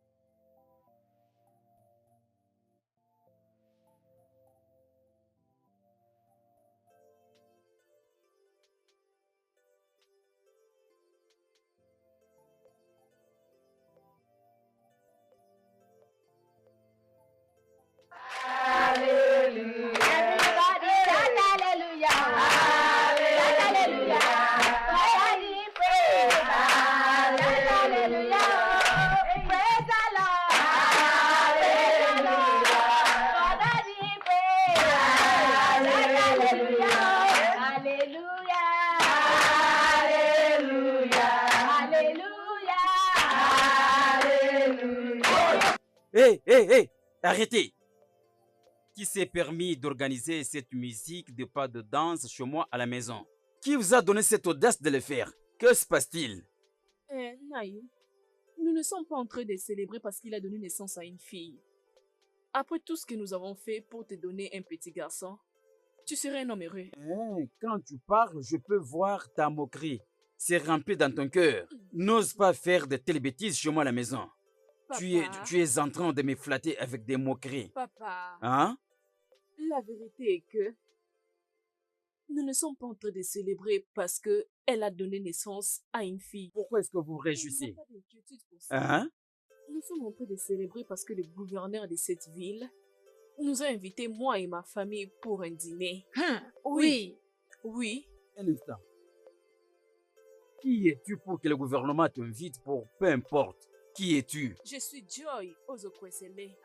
A: Hé, arrêtez! Qui s'est permis d'organiser cette musique de pas de danse chez moi à la maison? Qui vous a donné cette audace de le faire? Que se passe-t-il?
B: Naïm, nous ne sommes pas en train de célébrer parce qu'il a donné naissance à une fille. Après tout ce que nous avons fait pour te donner un petit garçon, tu serais un homme heureux.
A: Quand tu parles, je peux voir ta moquerie. C'est rempli dans ton cœur. N'ose pas faire de telles bêtises chez moi à la maison.
B: Papa,
A: Tu es en train de me flatter avec des moqueries.
B: Papa,
A: Hein?
B: la vérité est que nous ne sommes pas en train de célébrer parce que elle a donné naissance à une fille.
A: Pourquoi est-ce que vous vous
B: Il n'y
A: réjouissez?
B: a pas d'inquiétude pour ça.
A: Hein?
B: Nous sommes en train de célébrer parce que le gouverneur de cette ville nous a invités, moi et ma famille, pour un dîner.
I: Oui.
B: Oui,
A: Un instant. Qui es-tu pour que le gouvernement t'invite pour peu importe? Qui es-tu?
B: je suis Joy Ozokwesele.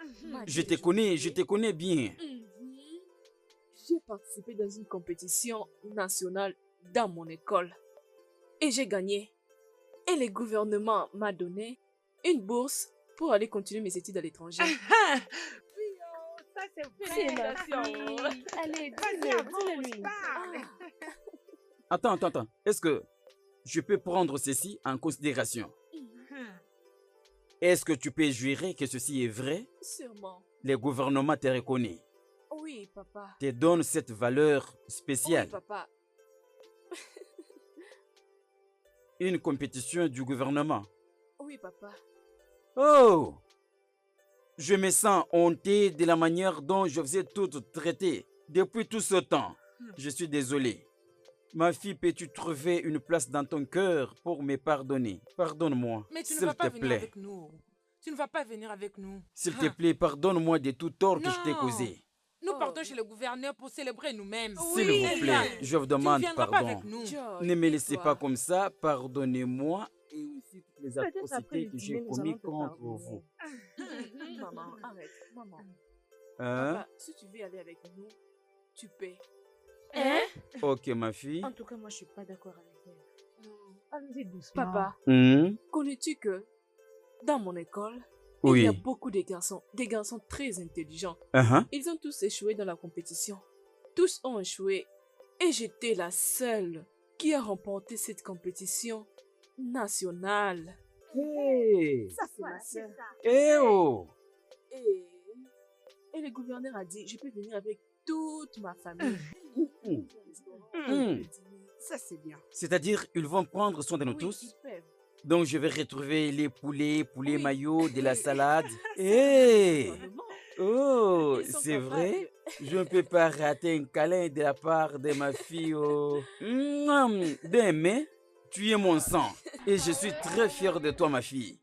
A: Je te connais bien.
B: J'ai participé dans une compétition nationale dans mon école et j'ai gagné. Et le gouvernement m'a donné une bourse pour aller continuer mes études à l'étranger.
I: Ça, c'est
B: C'est ma
I: vrai.
B: fille. Allez,
I: Vas-y,
B: dis-le,
I: avance,
B: dis-le lui.
I: parle.
A: Attends. Est-ce que je peux prendre ceci en considération? Est-ce que tu peux jurer que ceci est vrai?
B: Sûrement.
A: Le gouvernement te reconnaît,
B: Oui, papa.
A: te donne cette valeur spéciale.
B: Oui, papa.
A: Une compétition du gouvernement.
B: Oui, papa.
A: Oh! Je me sens honté de la manière dont je vous ai toutes traitées depuis tout ce temps. Je suis désolé. Ma fille, peux-tu trouver une place dans ton cœur pour me pardonner? Pardonne-moi,
I: Mais tu ne
A: s'il
I: vas pas
A: te
I: venir
A: plaît.
I: avec nous. Tu ne vas pas venir avec nous.
A: S'il te plaît, pardonne-moi de tout tort que je t'ai
I: Non.
A: causé.
I: Nous
B: Oh.
I: partons chez le gouverneur pour célébrer nous-mêmes.
A: S'il vous plaît, je vous demande
I: viendras pas
A: pardon.
I: avec nous.
B: Joy,
A: Ne me laissez
B: tais-toi.
A: pas comme ça, pardonnez-moi et aussi toutes les
C: Peut-être après
A: atrocités
C: le
A: que
C: dîner,
A: j'ai
C: nous
A: commises
C: allons te
A: contre
C: pardonner.
A: vous.
B: Maman, arrête. Maman.
A: Hein?
B: Papa, si tu veux aller avec nous, tu paies.
C: Hein?
A: Ok, ma fille.
C: En tout cas, moi, je suis pas d'accord avec elle. Allons-y doucement.
B: Papa,
A: Hmm?
B: connais-tu que dans mon école, il y a
A: Oui.
B: beaucoup de garçons très intelligents.
A: Uh-huh.
B: Ils ont tous échoué dans la compétition. Tous ont échoué. Et j'étais la seule qui a remporté cette compétition nationale.
A: Hey!
B: Ça, c'est ma sœur.
A: Eh oh!
B: Et le gouverneur a dit, je peux venir avec toute ma famille.
A: Hmm.
D: Ça, c'est bien.
A: C'est-à-dire, ils vont prendre soin de nous
B: Oui,
A: tous.
B: ils peuvent.
A: Donc, je vais retrouver les poulets
B: Oui.
A: maillots, de la
B: Oui.
A: salade. Hey!
B: Vraiment.
A: Oh,
B: Ils sont
A: c'est
B: capables.
A: vrai? Je ne peux pas rater un câlin de la part de ma fille. Oh. Mais tu es mon sang et je suis très fier de toi, ma fille.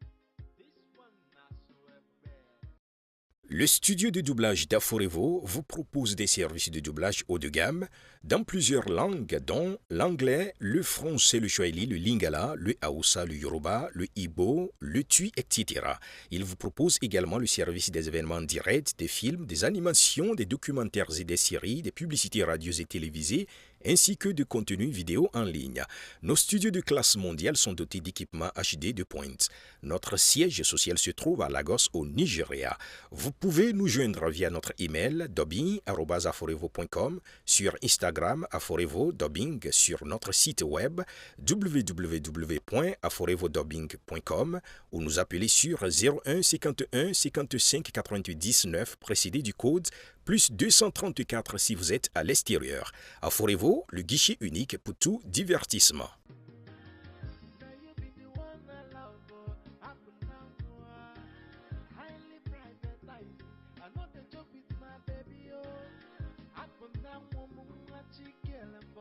K: Le studio de doublage d'Aforevo vous propose des services de doublage haut de gamme dans plusieurs langues, dont l'anglais, le français, le swahili, le lingala, le haoussa, le yoruba, le ibo, le tui, etc. Il vous propose également le service des événements directs, des films, des animations, des documentaires et des séries, des publicités radios et télévisées, ainsi que de contenus vidéo en ligne. Nos studios de classe mondiale sont dotés d'équipements HD de pointe. Notre siège social se trouve à Lagos, au Nigeria. Vous pouvez nous joindre via notre email dubbing@aforevo.com, sur Instagram Aforevo Dubbing, sur notre site web www.aforevodubbing.com ou nous appeler sur 01 51 55 88 19 précédé du code plus 234 si vous êtes à l'extérieur. Aforevo, le guichet unique pour tout divertissement.
L: belle.